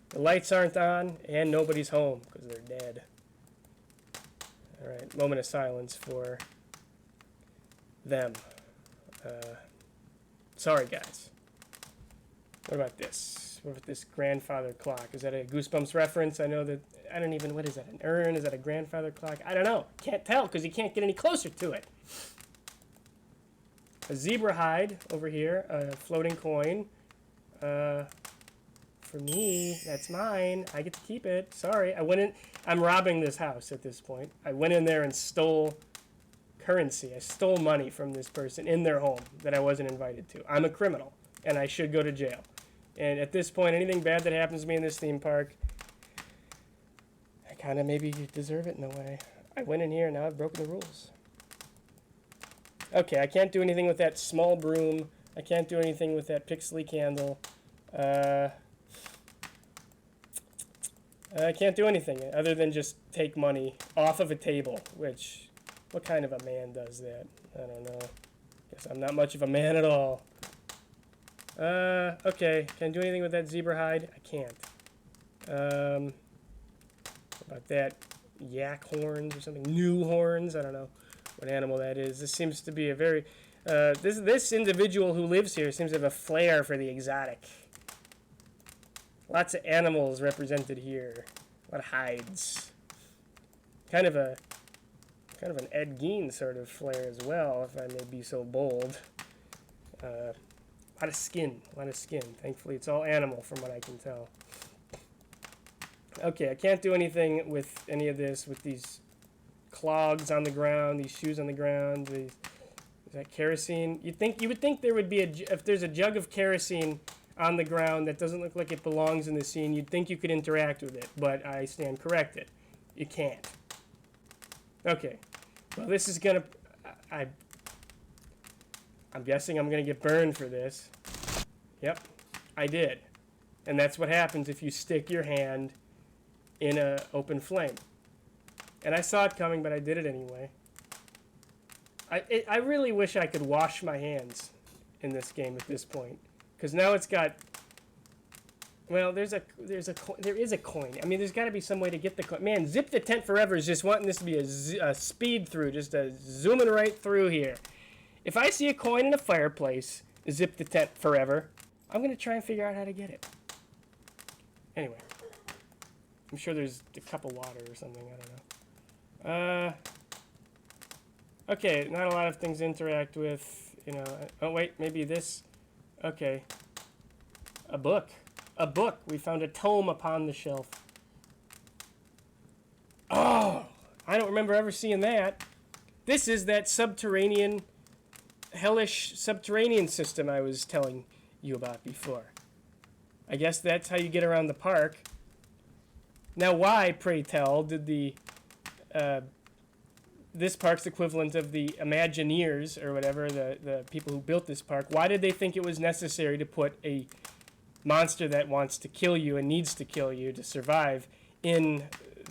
The lights aren't on, and nobody's home, because they're dead. Alright, moment of silence for them. Sorry, guys. What about this? What about this grandfather clock? Is that a Goosebumps reference? I know that, what is that, an urn? Is that a grandfather clock? I don't know. Can't tell, because you can't get any closer to it. A zebra hide over here, a floating coin. For me, that's mine. I get to keep it. Sorry, I'm robbing this house at this point. I went in there and stole currency. I stole money from this person in their home that I wasn't invited to. I'm a criminal, and I should go to jail. And at this point, anything bad that happens to me in this theme park, I kind of maybe deserve it in a way. I went in here, and now I've broken the rules. Okay, I can't do anything with that small broom. I can't do anything with that pixely candle. I can't do anything other than just take money off of a table, which, what kind of a man does that? I don't know. Guess I'm not much of a man at all. Okay, can I do anything with that zebra hide? I can't. What about that? Yak horns or something? New horns? I don't know what animal that is. This seems to be a very... this individual who lives here seems to have a flair for the exotic. Lots of animals represented here. A lot of hides. Kind of an Ed Gein sort of flair as well, if I may be so bold. A lot of skin. Thankfully, it's all animal from what I can tell. Okay, I can't do anything with any of this, with these clogs on the ground, these shoes on the ground. Is that kerosene? You would think there would be if there's a jug of kerosene on the ground that doesn't look like it belongs in the scene, you'd think you could interact with it, but I stand corrected. You can't. Okay. Well, this is gonna... I'm guessing I'm gonna get burned for this. Yep, I did. And that's what happens if you stick your hand in an open flame. And I saw it coming, but I did it anyway. I really wish I could wash my hands in this game at this point, because now it's got... Well, there is a coin. I mean, there's got to be some way to get the coin. Man, Zip the Tent Forever is just wanting this to be a speed through, just a zooming right through here. If I see a coin in a fireplace, Zip the Tent Forever, I'm going to try and figure out how to get it. Anyway. I'm sure there's a cup of water or something. I don't know. Okay, not a lot of things to interact with. Oh, wait, maybe this. Okay. A book. A book. We found a tome upon the shelf. Oh! I don't remember ever seeing that. This is that subterranean, hellish subterranean system I was telling you about before. I guess that's how you get around the park. Now, why, pray tell, did this park's equivalent of the Imagineers, or whatever, the people who built this park, why did they think it was necessary to put a monster that wants to kill you and needs to kill you to survive in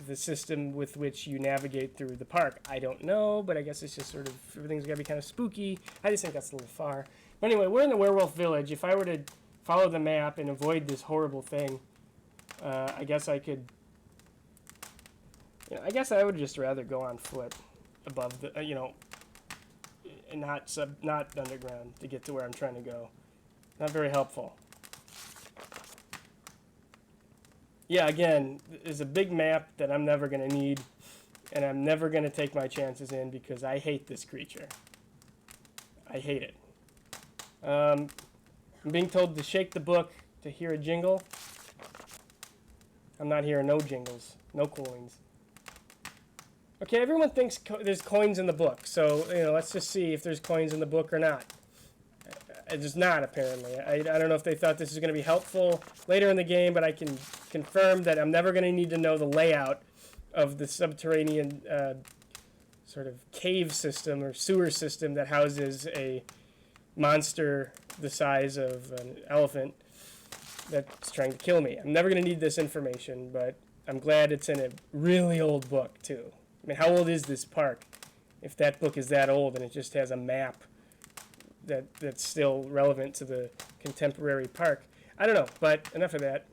the system with which you navigate through the park? I don't know, but I guess it's just sort of, everything's got to be kind of spooky. I just think that's a little far. But anyway, we're in the werewolf village. If I were to follow the map and avoid this horrible thing, I guess I could, I guess I would just rather go on foot above the, and not underground to get to where I'm trying to go. Not very helpful. Yeah, again, there's a big map that I'm never going to need, and I'm never going to take my chances in because I hate this creature. I hate it. I'm being told to shake the book to hear a jingle. I'm not hearing no jingles, no coins. Okay, everyone thinks there's coins in the book, so let's just see if there's coins in the book or not. There's not, apparently. I don't know if they thought this was going to be helpful later in the game, but I can confirm that I'm never going to need to know the layout of the subterranean sort of cave system or sewer system that houses a monster the size of an elephant that's trying to kill me. I'm never going to need this information, but I'm glad it's in a really old book, too. I mean, how old is this park? If that book is that old and it just has a map that's still relevant to the contemporary park. I don't know, but enough of that.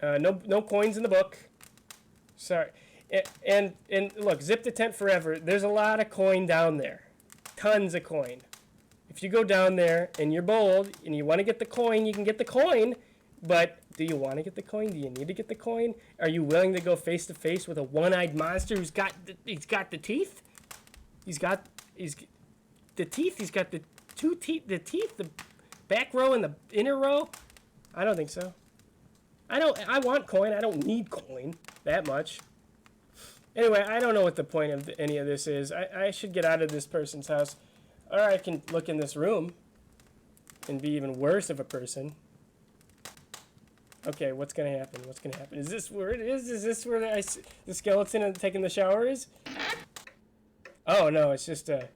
No coins in the book. Sorry. And look, zip the tent forever. There's a lot of coin down there. Tons of coin. If you go down there and you're bold and you want to get the coin, you can get the coin. But do you want to get the coin? Do you need to get the coin? Are you willing to go face to face with a one-eyed monster who's got the teeth? He's got the teeth. He's got the two teeth. The teeth, the back row and the inner row. I don't think so. I want coin. I don't need coin that much. Anyway, I don't know what the point of any of this is. I should get out of this person's house, or I can look in this room and be even worse of a person. Okay, what's gonna happen? What's gonna happen? Is this where it is? Is this where the skeleton taking the shower is? Oh no, it's just a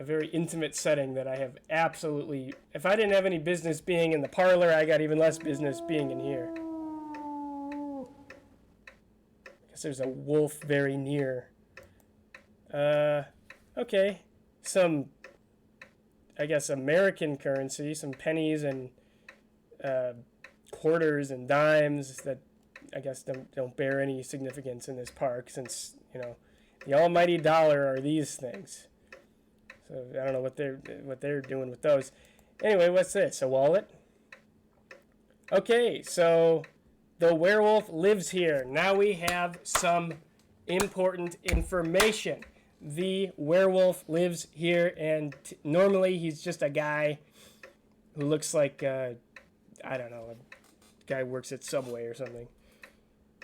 very intimate setting that I have absolutely... If I didn't have any business being in the parlor, I got even less business being in here. I guess there's a wolf very near. Okay. Some, I guess, American currency, some pennies and quarters and dimes that I guess don't bear any significance in this park, since the almighty dollar are these things. So I don't know what they're doing with those. Anyway, what's this? A wallet? Okay, so the werewolf lives here. Now we have some important information. The werewolf lives here, and normally he's just a guy who looks like I don't know, a guy who works at Subway or something.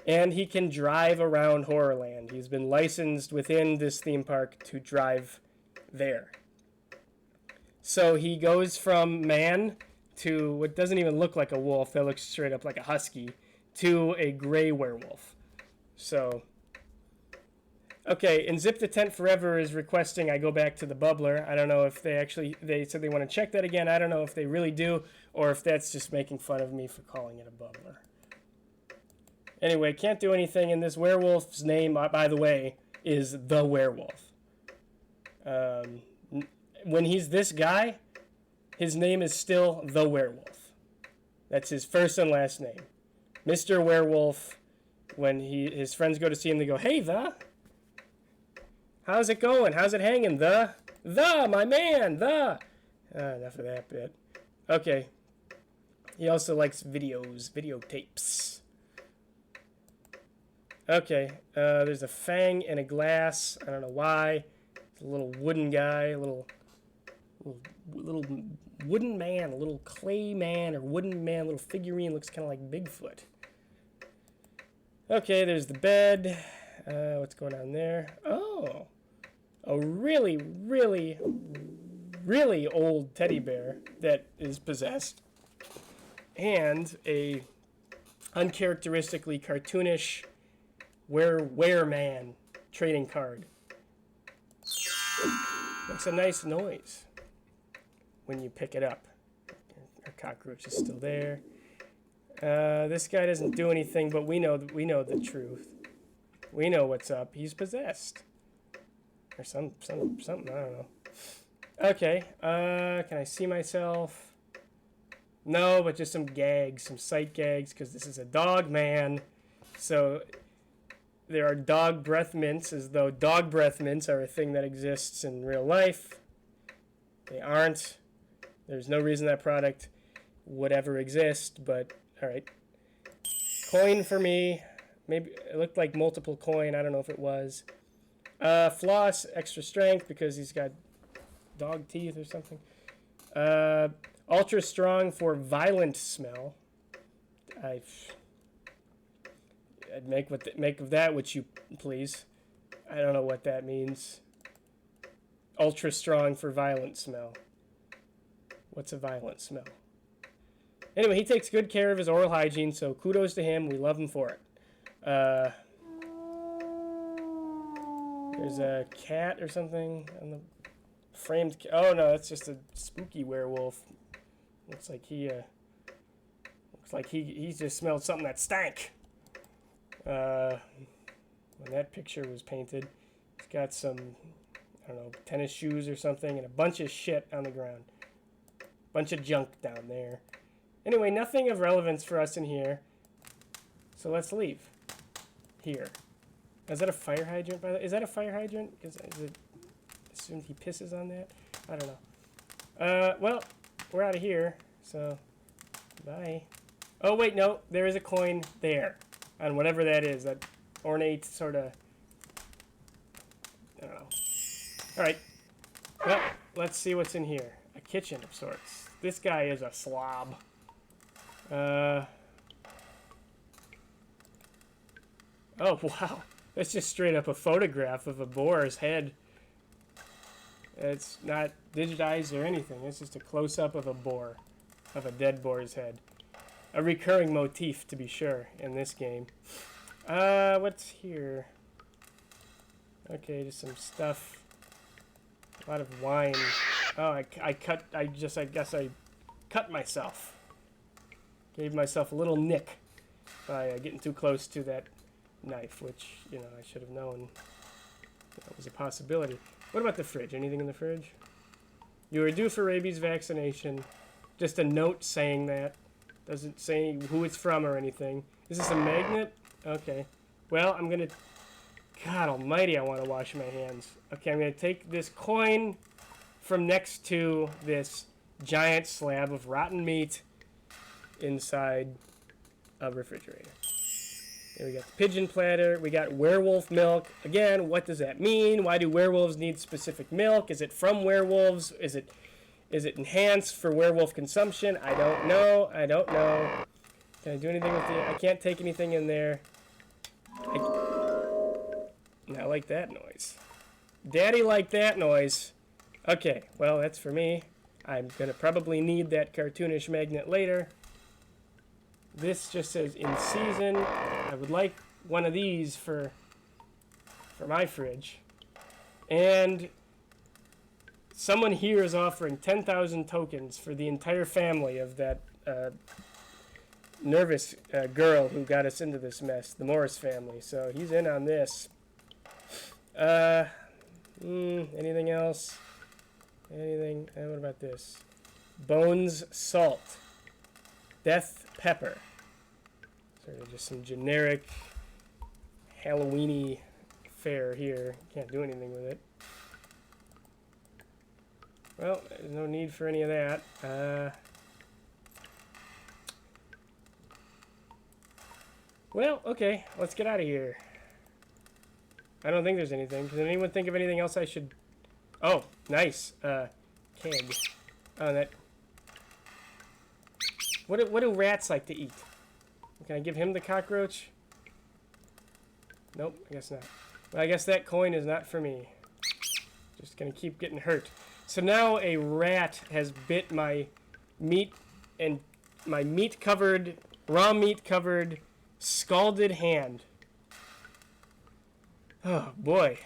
And he can drive around Horrorland. He's been licensed within this theme park to drive there. So he goes from man to what doesn't even look like a wolf, that looks straight up like a husky, to a gray werewolf. So, okay, and Zip the Tent Forever is requesting I go back to the bubbler. I don't know if they said they want to check that again. I don't know if they really do, or if that's just making fun of me for calling it a bubbler. Anyway, can't do anything, and this werewolf's name, by the way, is the werewolf. When he's this guy, his name is still the werewolf. That's his first and last name. Mr. Werewolf, when his friends go to see him, they go, "Hey, how's it going? How's it hanging, my man, enough of that bit. Okay. He also likes videotapes. Okay, there's a fang and a glass. I don't know why. It's a little wooden guy, a little wooden man, a little clay man or wooden man, little figurine, looks kind of like Bigfoot. Okay, there's the bed. What's going on there? Oh, a really, really, really old teddy bear that is possessed. and a uncharacteristically cartoonish wereman trading card. Makes a nice noise when you pick it up. Our cockroach is still there. This guy doesn't do anything, but we know the truth. We know what's up. He's possessed. Or something, I don't know. Okay, can I see myself? No, but just some gags, some sight gags, because this is a dog man. So there are dog breath mints, as though dog breath mints are a thing that exists in real life. They aren't. There's no reason that product would ever exist, but alright. Coin for me. Maybe it looked like multiple coin. I don't know if it was. Floss, extra strength because he's got dog teeth or something. Ultra strong for violent smell. I'd make of that what you please. I don't know what that means. Ultra strong for violent smell. What's a violent smell? Anyway, he takes good care of his oral hygiene, so kudos to him. We love him for it. There's a cat or something on the framed. Oh no, that's just a spooky werewolf. Looks like he just smelled something that stank. When that picture was painted, he's got some, I don't know, tennis shoes or something, and a bunch of shit on the ground. Bunch of junk down there. Anyway, nothing of relevance for us in here. So let's leave. Here. Is that a fire hydrant, by the way? Is that a fire hydrant? Is it assumed he pisses on that? I don't know. Well, we're out of here. So, bye. Oh, wait, no. There is a coin there. On whatever that is. That ornate sort of... I don't know. Alright. Well, let's see what's in here. A kitchen of sorts. This guy is a slob. Oh, wow. That's just straight up a photograph of a boar's head. It's not digitized or anything. It's just a close-up of a boar. Of a dead boar's head. A recurring motif, to be sure, in this game. What's here? Okay, just some stuff. A lot of wine. Oh, I guess I cut myself. Gave myself a little nick by getting too close to that knife, which, you know, I should have known that was a possibility. What about the fridge? Anything in the fridge? You are due for rabies vaccination. Just a note saying that. Doesn't say who it's from or anything. Is this a magnet? Okay. Well, I'm going to... God almighty, I want to wash my hands. Okay, I'm going to take this coin from next to this giant slab of rotten meat inside a refrigerator. There we got the pigeon platter. We got werewolf milk. Again, what does that mean? Why do werewolves need specific milk? Is it from werewolves? Is it enhanced for werewolf consumption? I don't know. I don't know. Can I do anything with it? I can't take anything in there. I like that noise. Daddy liked that noise. Okay, well, that's for me. I'm going to probably need that cartoonish magnet later. This just says in season. I would like one of these for my fridge. And someone here is offering 10,000 tokens for the entire family of that nervous girl who got us into this mess, the Morris family. So he's in on this. Anything else? Anything? What about this? Bones salt. Death pepper. Sort of just some generic Halloween-y fare here. Can't do anything with it. Well, there's no need for any of that. Well, okay. Let's get out of here. I don't think there's anything. Does anyone think of anything else I should... Oh, nice. Keg. Oh, that... What do rats like to eat? Can I give him the cockroach? Nope, I guess not. Well, I guess that coin is not for me. Just gonna keep getting hurt. So now a rat has bit my meat and my raw meat covered, scalded hand. Oh boy,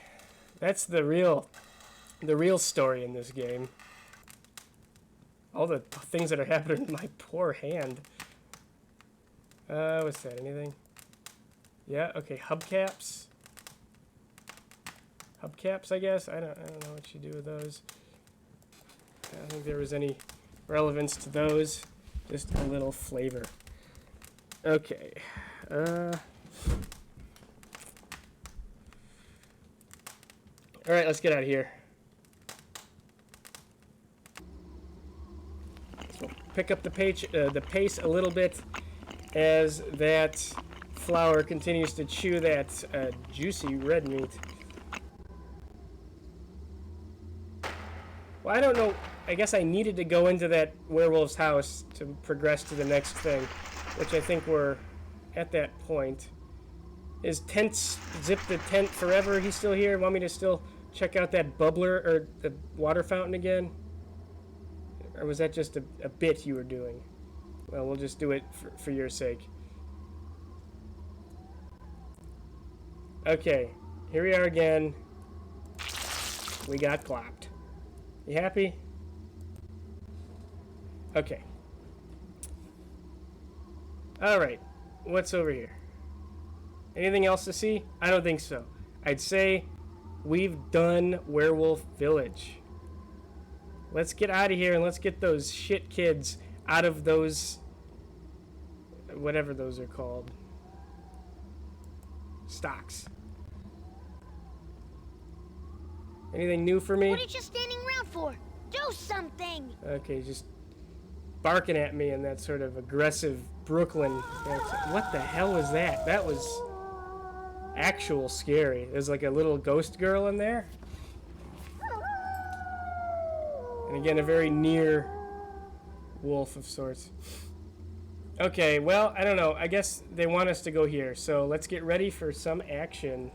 that's the real story in this game. All the things that are happening in my poor hand. What's that? Anything? Yeah. Okay. Hubcaps. Hubcaps, I guess. I don't know what you do with those. I don't think there was any relevance to those. Just a little flavor. Okay. All right, let's get out of here. So pick up the pace a little bit as that flower continues to chew that juicy red meat. Well, I don't know. I guess I needed to go into that werewolf's house to progress to the next thing, which I think we're at that point. Is Zip the tent forever? He's still here? Want me to still check out that bubbler or the water fountain again? Or was that just a bit you were doing? Well, we'll just do it for your sake. Okay, here we are again. We got clapped. You happy? Okay. Alright, what's over here? Anything else to see? I don't think so. I'd say we've done Werewolf Village. Let's get out of here and let's get those shit kids out of those... whatever those are called. Stocks. Anything new for me? What are you just standing around for? Do something! Okay, just barking at me in that sort of aggressive Brooklyn accent. What the hell was that? That was actual scary. There's like a little ghost girl in there. And again, a very near wolf of sorts. Okay, well, I don't know. I guess they want us to go here. So let's get ready for some action.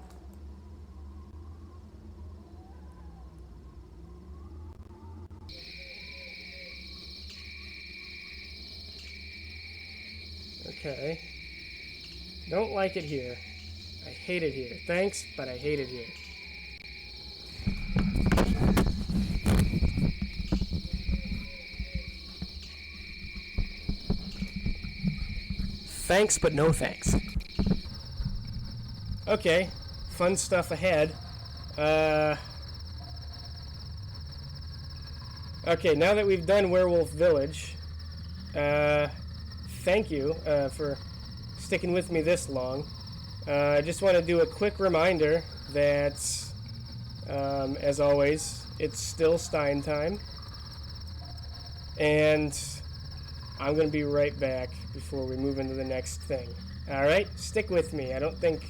Okay. Don't like it here. I hate it here. Thanks, but I hate it here. Thanks, but no thanks. Okay. Fun stuff ahead. Okay, now that we've done Werewolf Village, thank you for sticking with me this long. I just want to do a quick reminder that, as always, it's still Stine time. And I'm going to be right back before we move into the next thing. Alright? Stick with me. I think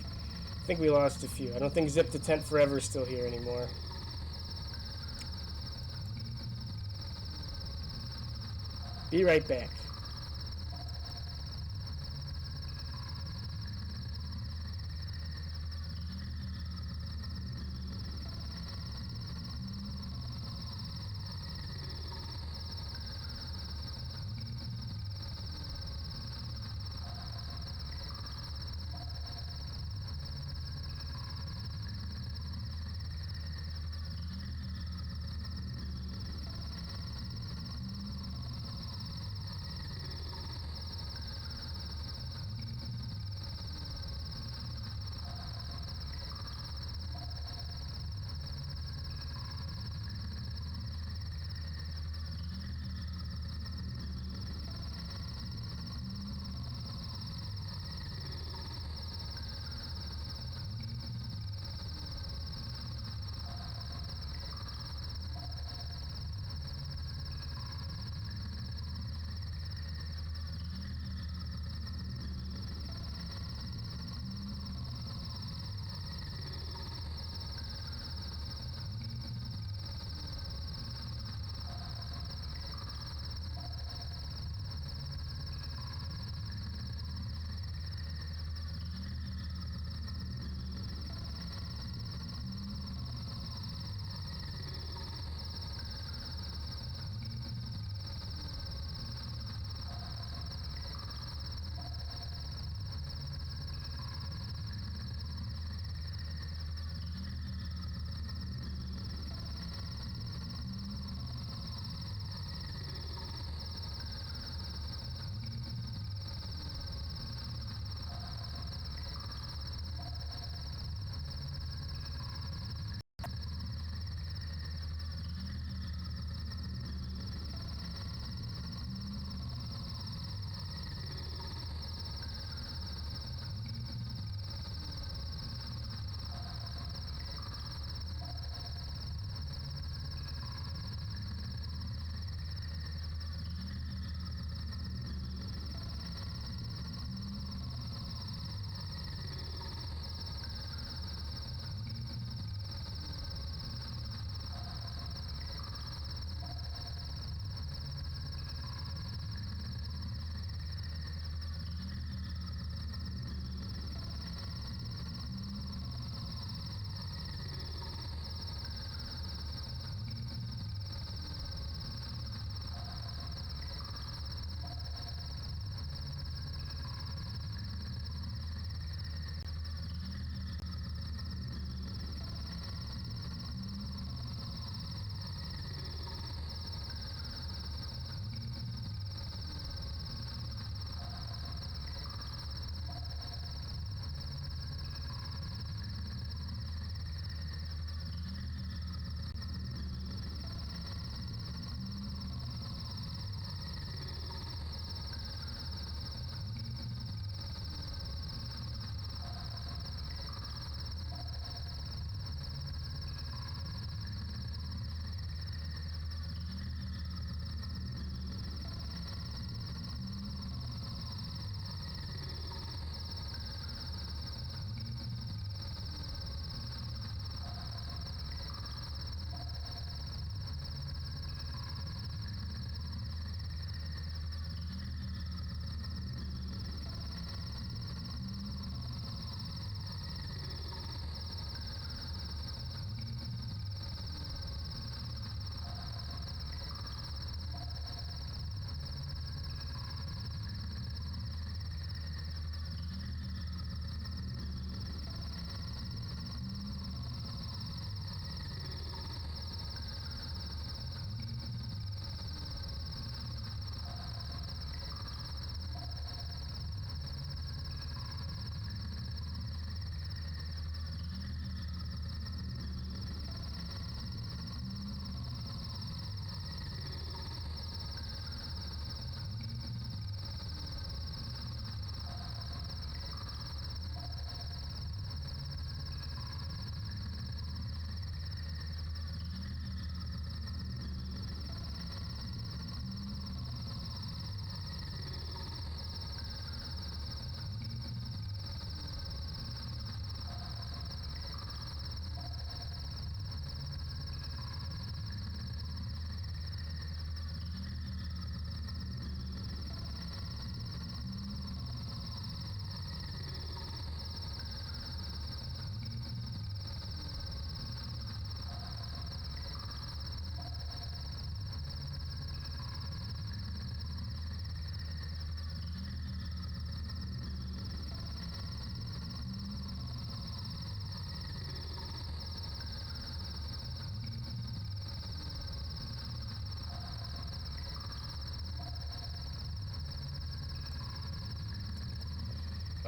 we lost a few. I don't think Zip the Tent Forever is still here anymore. Be right back.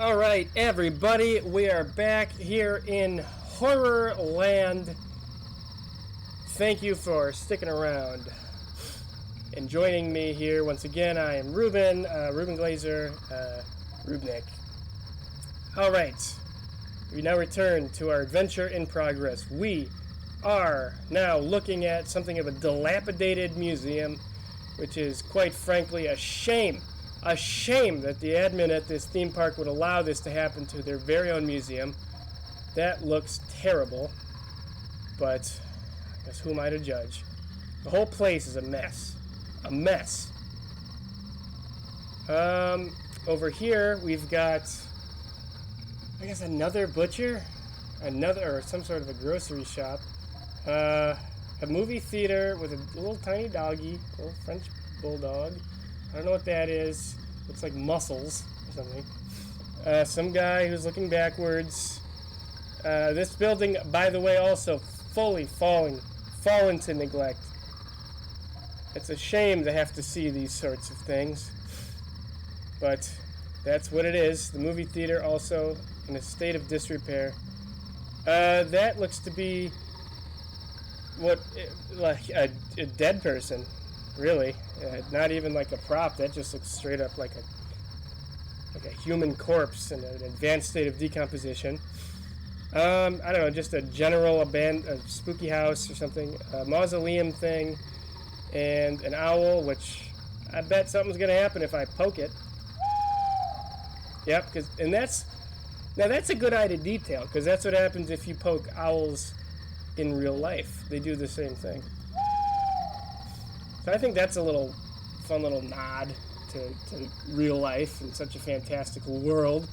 All right, everybody, we are back here in Horrorland. Thank you for sticking around and joining me here. Once again, I am Ruben Glazer, Reubnick. All right, we now return to our adventure in progress. We are now looking at something of a dilapidated museum, which is quite frankly a shame. A shame that the admin at this theme park would allow this to happen to their very own museum. That looks terrible, but I guess who am I to judge? The whole place is a mess. A mess. Over here we've got, I guess, another butcher? Or some sort of a grocery shop. A movie theater with a little tiny doggy, a little French bulldog. I don't know what that is. Looks like mussels or something. Some guy who's looking backwards. This building, by the way, also fully fallen to neglect. It's a shame to have to see these sorts of things. But that's what it is. The movie theater also in a state of disrepair. That looks to be like a dead person. Really, not even like a prop. That just looks straight up like a human corpse in an advanced state of decomposition. I don't know, just a general a spooky house or something, a mausoleum thing, and an owl, which I bet something's gonna happen if I poke it. Yep, that's a good eye to detail, because that's what happens if you poke owls in real life. They do the same thing. So I think that's a fun little nod to real life in such a fantastical world.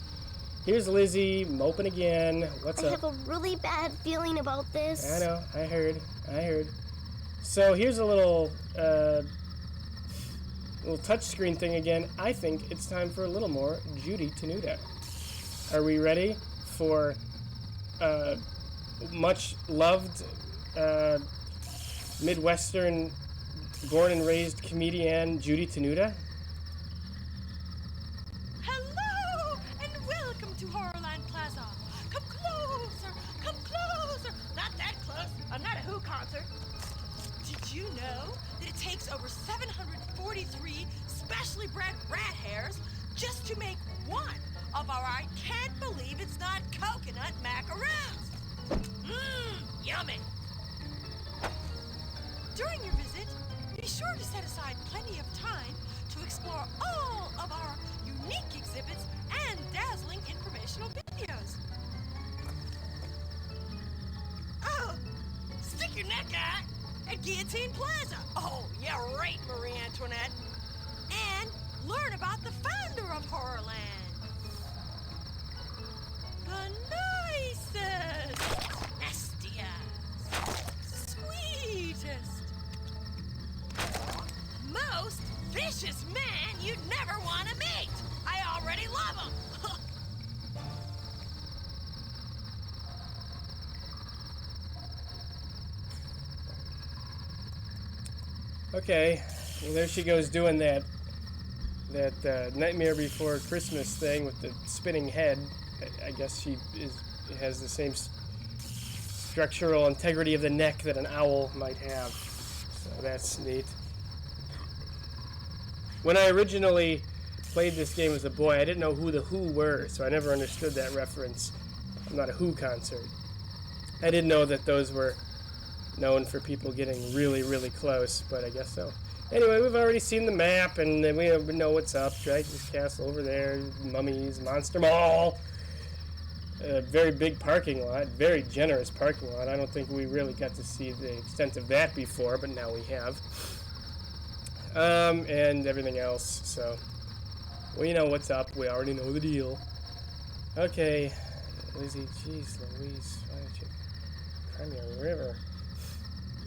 Here's Lizzie moping again. What's up? I have a really bad feeling about this. I know. I heard. So here's a little touchscreen thing again. I think it's time for a little more Judy Tenuta. Are we ready for much loved Midwestern born and raised comedian Judy Tenuta? Hello, and welcome to Horrorland Plaza. Come closer. Not that close. I'm not a Who concert. Did you know that it takes over 743 specially bred rat hairs just to make one of our I can't believe it's not coconut macaroons? Yummy. During your visit, be sure to set aside plenty of time to explore all of our unique exhibits and dazzling informational videos. Oh, stick your neck out at Guillotine Plaza. Oh, yeah, right, Marie Antoinette. And learn about the founder of Horrorland. The nicest, nastiest, sweetest, most vicious man you'd never want to meet. I already love him. Okay, well, there she goes doing that Nightmare Before Christmas thing with the spinning head. I guess she has the same structural integrity of the neck that an owl might have. So that's neat. When I originally played this game as a boy, I didn't know who the Who were, so I never understood that reference. I'm not a Who concert. I didn't know that those were known for people getting really, really close, but I guess so. Anyway, we've already seen the map, and we know what's up. Dragon's Castle over there, Mummies, Monster Mall. A very big parking lot, very generous parking lot. I don't think we really got to see the extent of that before, but now we have. And everything else, so we know what's up. We already know the deal. Okay, Lizzie, jeez Louise, why don't you cry me a river?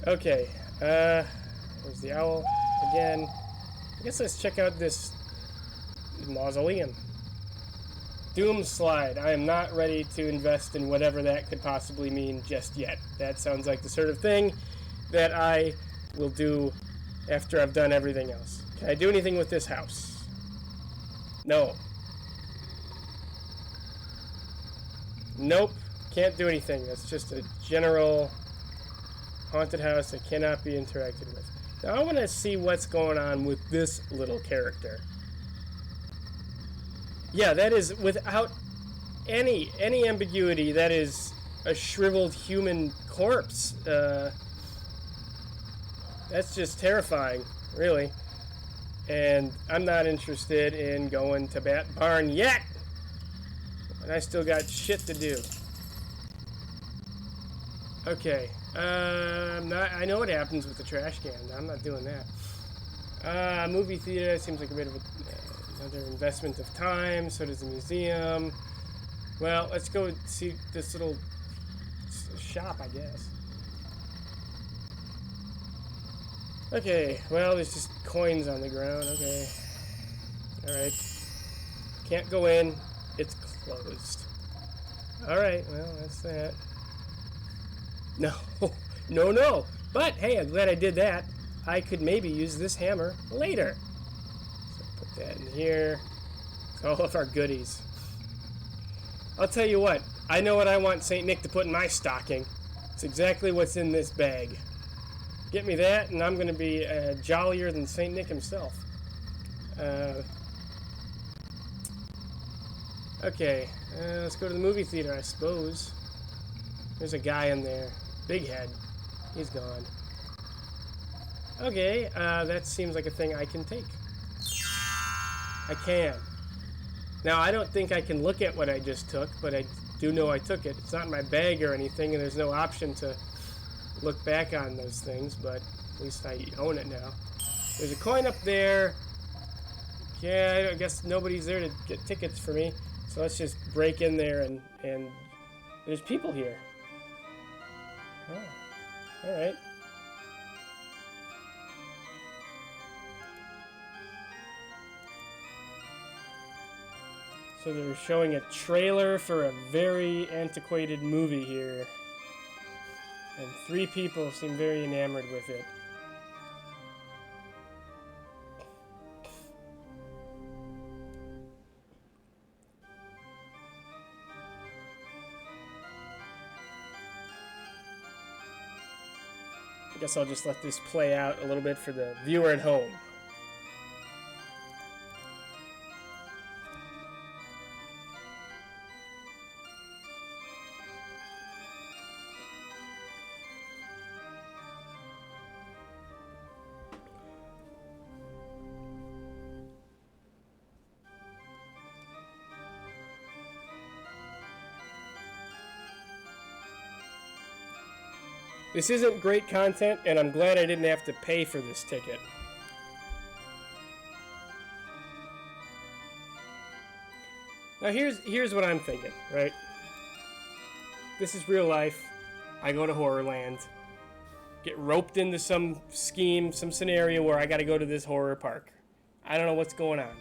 Okay, there's the owl again. I guess let's check out this mausoleum. Doom slide. I am not ready to invest in whatever that could possibly mean just yet. That sounds like the sort of thing that I will do after I've done everything else. Can I do anything with this house? No. Nope. Can't do anything. That's just a general haunted house that cannot be interacted with. Now I want to see what's going on with this little character. Yeah, that is without any ambiguity. That is a shriveled human corpse. That's just terrifying, really. And I'm not interested in going to Bat Barn yet. And I still got shit to do. Okay. I know what happens with the trash can. I'm not doing that. Movie theater seems like a bit of another investment of time. So does the museum. Well, let's go see this little shop, I guess. Okay, well, there's just coins on the ground. Okay. Alright. Can't go in. It's closed. Alright, well, that's that. No. No. But, hey, I'm glad I did that. I could maybe use this hammer later. So put that in here. It's all of our goodies. I'll tell you what. I know what I want St. Nick to put in my stocking. It's exactly what's in this bag. Get me that, and I'm going to be jollier than St. Nick himself. Okay, let's go to the movie theater, I suppose. There's a guy in there. Big head. He's gone. Okay, that seems like a thing I can take. I can. Now, I don't think I can look at what I just took, but I do know I took it. It's not in my bag or anything, and there's no option to look back on those things, but at least I own it now. There's a coin up there. Yeah, I guess nobody's there to get tickets for me, so let's just break in there and there's people here. Oh, alright. So they're showing a trailer for a very antiquated movie here. And 3 people seem very enamored with it. I guess I'll just let this play out a little bit for the viewer at home. This isn't great content, and I'm glad I didn't have to pay for this ticket. Now here's what I'm thinking, right? This is real life. I go to Horrorland, get roped into some scheme, some scenario where I gotta go to this horror park. I don't know what's going on.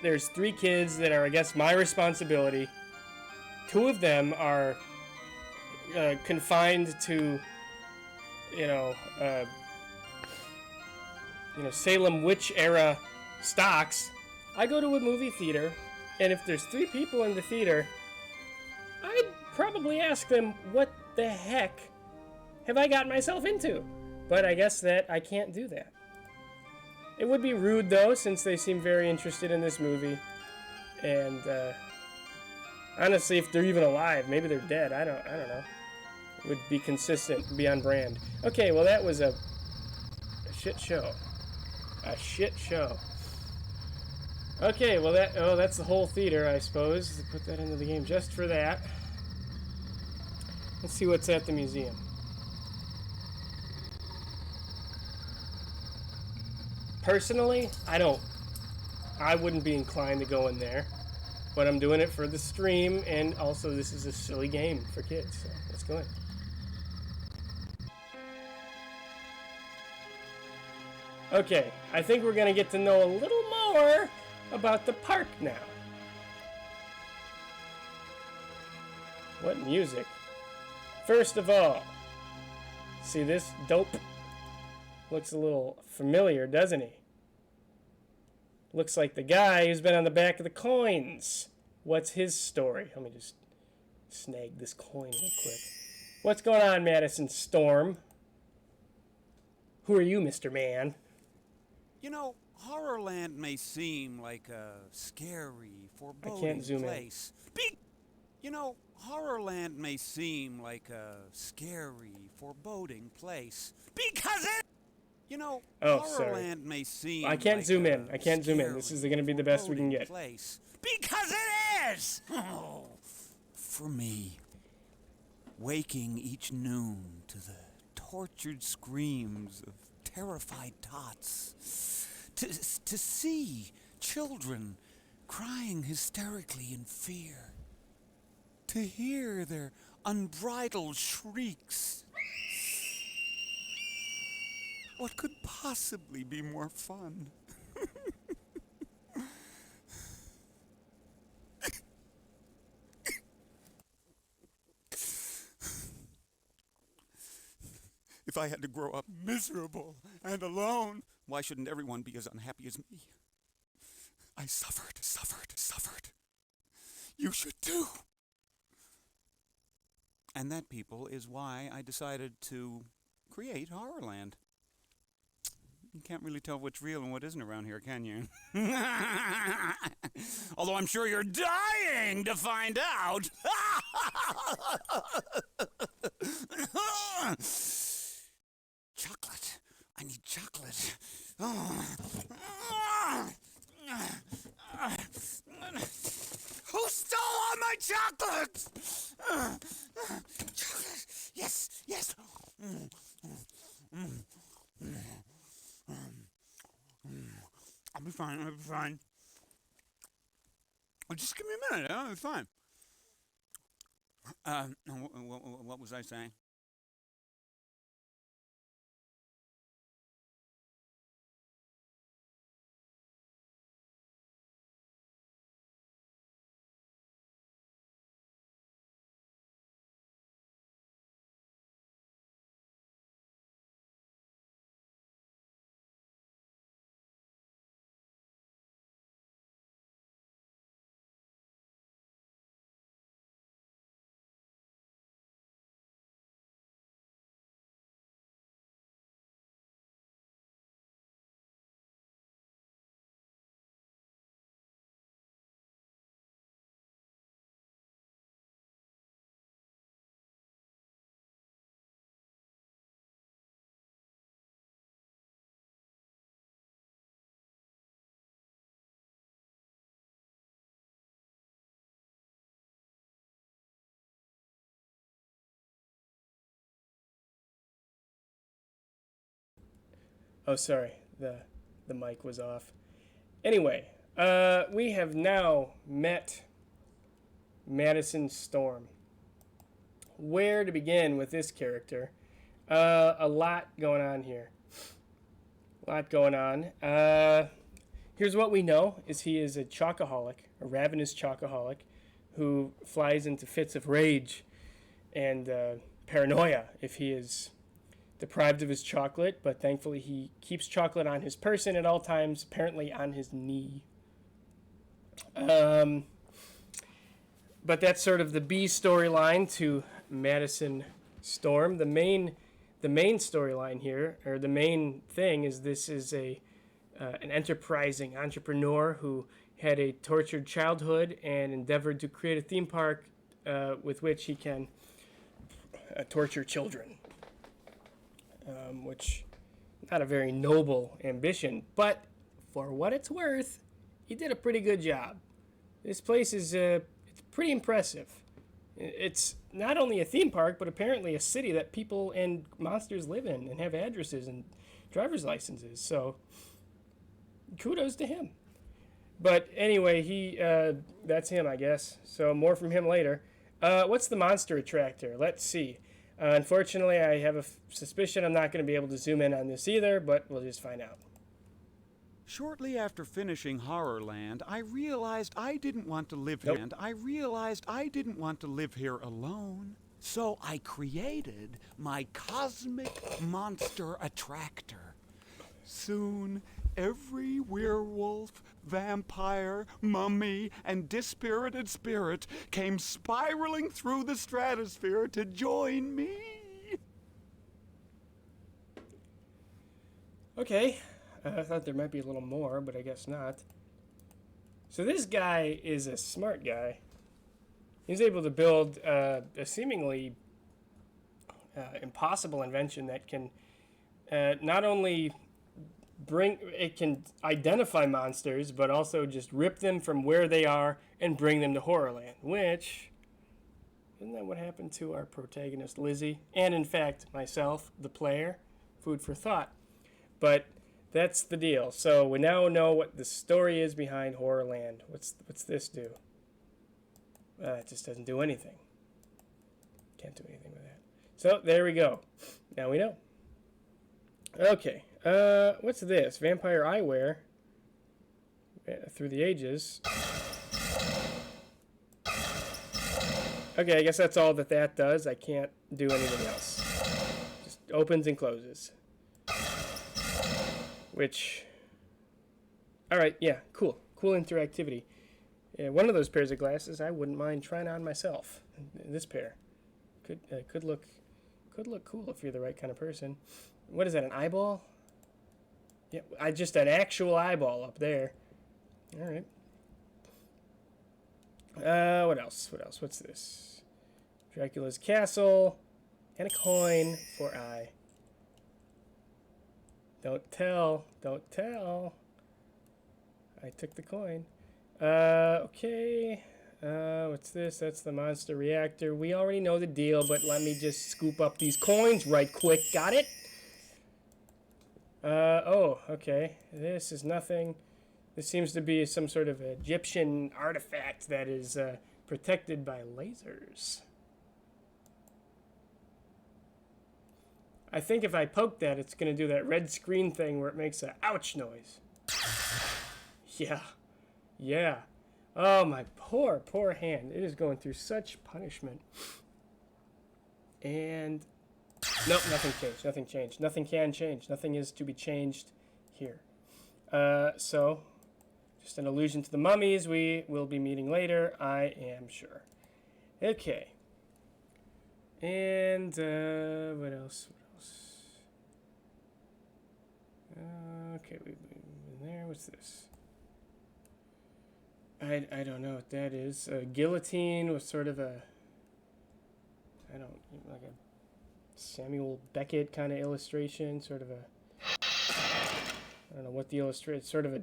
There's 3 kids that are, I guess, my responsibility. 2 of them are confined to, Salem witch era stocks. I go to a movie theater, and if there's 3 people in the theater, I'd probably ask them, what the heck have I gotten myself into? But I guess that I can't do that. It would be rude, though, since they seem very interested in this movie. And honestly, if they're even alive, maybe they're dead. I don't know. It would be consistent, be on brand. Okay, well that was a shit show. A shit show. Okay, well that's the whole theater, I suppose. Put that into the game just for that. Let's see what's at the museum. Personally, I wouldn't be inclined to go in there. But I'm doing it for the stream, and also this is a silly game for kids, so let's go in. Okay, I think we're going to get to know a little more about the park now. What music? First of all, see this dope? Looks a little familiar, doesn't he? Looks like the guy who's been on the back of the coins. What's his story? Let me just snag this coin real quick. What's going on, Madison Storm? Who are you, Mr. Man? You know, Horrorland may seem like a scary, foreboding can't zoom place. You know, Horrorland may seem like a scary, foreboding place. Because it... You know, Horrorland may seem I can't like zoom a in. I can't zoom in. This is going to be the best we can get. Place. Because it is! Oh, for me, waking each noon to the tortured screams of terrified tots, to see children crying hysterically in fear, to hear their unbridled shrieks. What could possibly be more fun? If I had to grow up miserable and alone, why shouldn't everyone be as unhappy as me? I suffered. You should too. And that, people, is why I decided to create Horrorland. You can't really tell what's real and what isn't around here, can you? Although I'm sure you're dying to find out. Chocolate. I need chocolate. Who stole all my chocolate? Chocolate. Yes. I'll be fine. Oh, just give me a minute. I'll be fine. What was I saying? Oh, sorry. The mic was off. Anyway, we have now met Madison Storm. Where to begin with this character? A lot going on here. Here's what we know is he is a chocoholic, a ravenous chocoholic, who flies into fits of rage and paranoia if he is deprived of his chocolate, but thankfully he keeps chocolate on his person at all times, apparently on his knee. But that's sort of the B storyline to Madison Storm. The main storyline here, or the main thing, is this is an enterprising entrepreneur who had a tortured childhood and endeavored to create a theme park with which he can torture children. Which, not a very noble ambition, but for what it's worth, he did a pretty good job. This place is it's pretty impressive. It's not only a theme park, but apparently a city that people and monsters live in and have addresses and driver's licenses. So, kudos to him. But anyway, that's him, I guess. So more from him later. What's the monster attractor? Let's see. Unfortunately, I have a suspicion I'm not going to be able to zoom in on this either, but we'll just find out. Shortly after finishing Horrorland, I realized I didn't want to live here. And I realized I didn't want to live here alone. So I created my cosmic monster attractor. Soon, every werewolf, vampire, mummy, and dispirited spirit came spiraling through the stratosphere to join me. Okay, I thought there might be a little more, but I guess not. So this guy is a smart guy. He's able to build a seemingly impossible invention that can not only it can identify monsters, but also just rip them from where they are and bring them to Horrorland, which, isn't that what happened to our protagonist Lizzie? And in fact, myself, the player? Food for thought. But that's the deal. So we now know what the story is behind Horrorland. What's this do? It just doesn't do anything. Can't do anything with that. So there we go. Now we know. Okay. What's this? Vampire eyewear. Through the ages. Okay, I guess that's all that does. I can't do anything else. Just opens and closes. Which, alright, yeah, cool. Cool interactivity. Yeah, one of those pairs of glasses I wouldn't mind trying on myself. This pair. Could look cool if you're the right kind of person. What is that, an eyeball? Yeah, just an actual eyeball up there. Alright. What else? What's this? Dracula's castle. And a coin for eye. Don't tell. I took the coin. Okay. What's this? That's the monster reactor. We already know the deal, but let me just scoop up these coins right quick. Got it? Oh, okay. This is nothing. This seems to be some sort of Egyptian artifact that is protected by lasers. I think if I poke that, it's going to do that red screen thing where it makes a ouch noise. Yeah. Oh, my poor hand. It is going through such punishment. And nope, nothing changed. Nothing can change. Nothing is to be changed here. So, just an allusion to the mummies we will be meeting later, I am sure. Okay. And, what else? Okay, we've been there. What's this? I don't know what that is. A guillotine with sort of a, like a Samuel Beckett kind of illustration. Sort of a, I don't know what the illustration, sort of a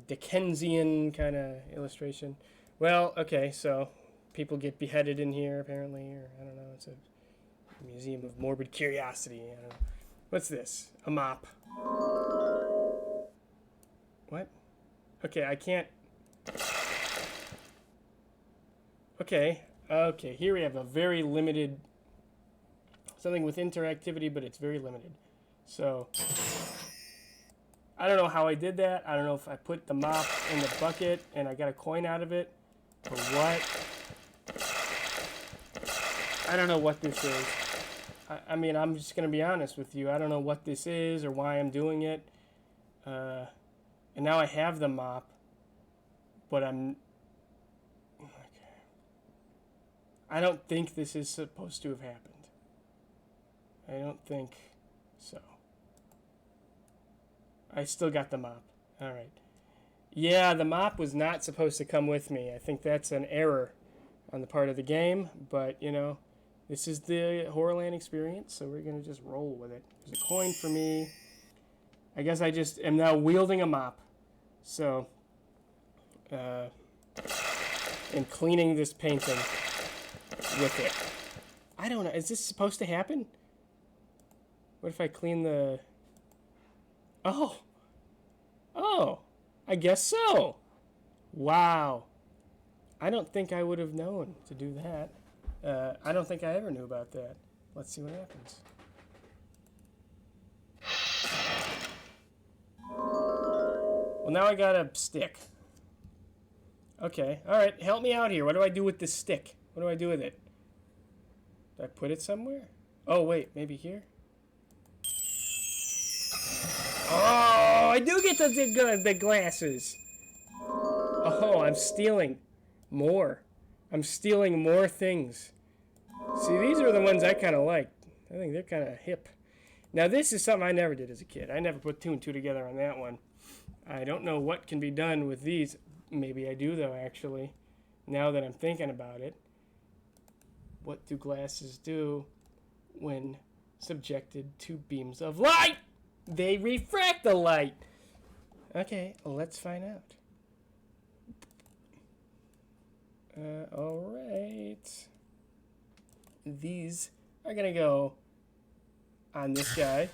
Dickensian kind of illustration. Well, okay, so people get beheaded in here apparently, or I don't know. It's a museum of morbid curiosity. I don't know. What's this? A mop. What? Okay, I can't. Okay, here we have a very limited, something with interactivity, but it's very limited. So, I don't know how I did that. I don't know if I put the mop in the bucket and I got a coin out of it, or what. I don't know what this is. I mean, I'm just going to be honest with you. I don't know what this is or why I'm doing it. And now I have the mop, but I'm... Okay. I don't think this is supposed to have happened. I don't think so. I still got the mop. Alright. Yeah, the mop was not supposed to come with me. I think that's an error on the part of the game, but, you know... This is the Horrorland experience, so we're going to just roll with it. There's a coin for me. I guess I just am now wielding a mop. So, and cleaning this painting with it. I don't know. Is this supposed to happen? What if I clean the... Oh, I guess so. Wow. I don't think I would have known to do that. I don't think I ever knew about that. Let's see what happens. Well, now I got a stick. Okay, alright, help me out here. What do I do with this stick? What do I do with it? Do I put it somewhere? Oh, wait, maybe here? Oh, I do get the glasses. Oh, I'm stealing more. I'm stealing more things. See, these are the ones I kind of like. I think they're kind of hip. Now, this is something I never did as a kid. I never put two and two together on that one. I don't know what can be done with these. Maybe I do, though, actually, now that I'm thinking about it. What do glasses do when subjected to beams of light? They refract the light. Okay, let's find out. All right. These are going to go on this guy.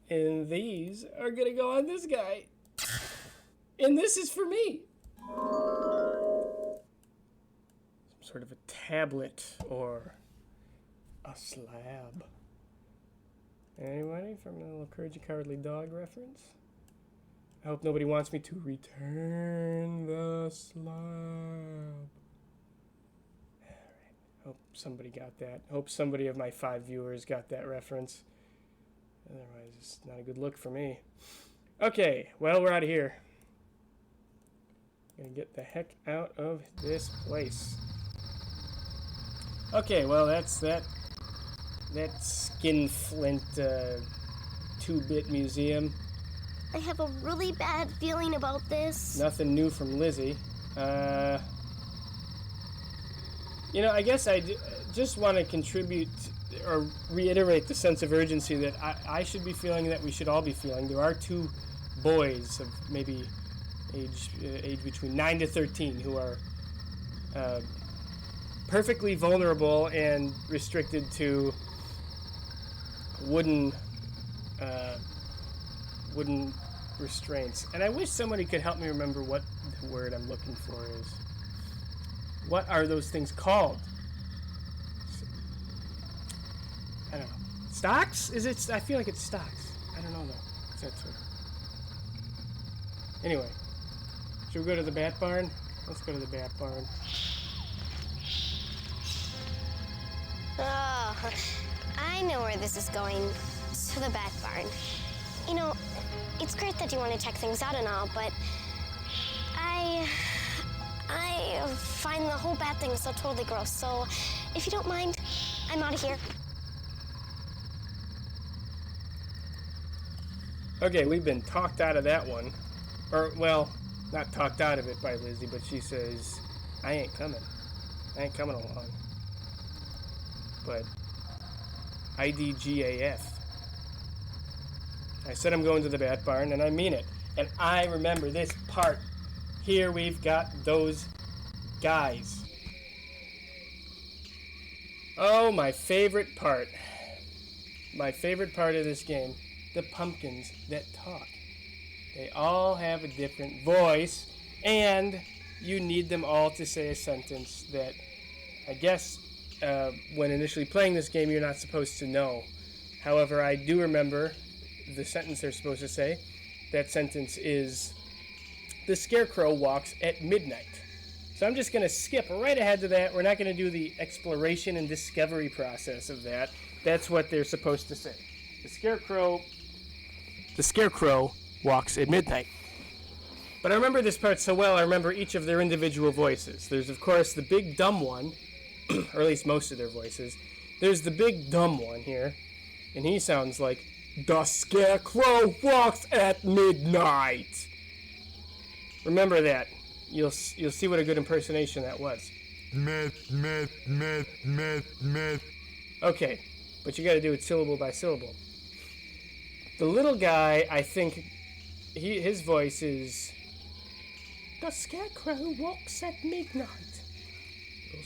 And these are going to go on this guy. And this is for me. Some sort of a tablet or a slab. Anybody from the little Courage the Cowardly Dog reference? I hope nobody wants me to return the slab. Alright. Hope somebody got that. Hope somebody of my 5 viewers got that reference. Otherwise, it's not a good look for me. Okay, well, we're out of here. Gonna get the heck out of this place. Okay, well, that's that skinflint 2-bit museum. I have a really bad feeling about this. Nothing new from Lizzie. You know, I guess I just want to contribute or reiterate the sense of urgency that I should be feeling, that we should all be feeling. There are 2 boys of maybe age between 9 to 13 who are perfectly vulnerable and restricted to wooden restraints. And I wish somebody could help me remember what the word I'm looking for is. What are those things called? I don't know. Stocks? Is it? I feel like it's stocks. I don't know though. Is that sort of... Anyway, should we go to the Bat Barn? Let's go to the Bat Barn. Oh, I know where this is going. To the Bat Barn. You know, it's great that you want to check things out and all, but I find the whole bat thing so totally gross. So, if you don't mind, I'm out of here. Okay, we've been talked out of that one. Or, well, not talked out of it by Lizzie, but she says, I ain't coming. I ain't coming along. But IDGAF. I said I'm going to the Bat Barn, and I mean it. And I remember this part. Here we've got those guys. Oh, my favorite part. My favorite part of this game. The pumpkins that talk. They all have a different voice, and you need them all to say a sentence that I guess when initially playing this game you're not supposed to know. However, I do remember the sentence they're supposed to say. That sentence is, the Scarecrow walks at midnight. So I'm just going to skip right ahead to that. We're not going to do the exploration and discovery process of that. That's what they're supposed to say. The Scarecrow walks at midnight. But I remember this part so well, I remember each of their individual voices. There's, of course, the big dumb one, or at least most of their voices. There's the big dumb one here, and he sounds like, the Scarecrow walks at midnight. Remember that. You'll see what a good impersonation that was. Okay, but you got to do it syllable by syllable. The little guy, I think, his voice is, the Scarecrow walks at midnight.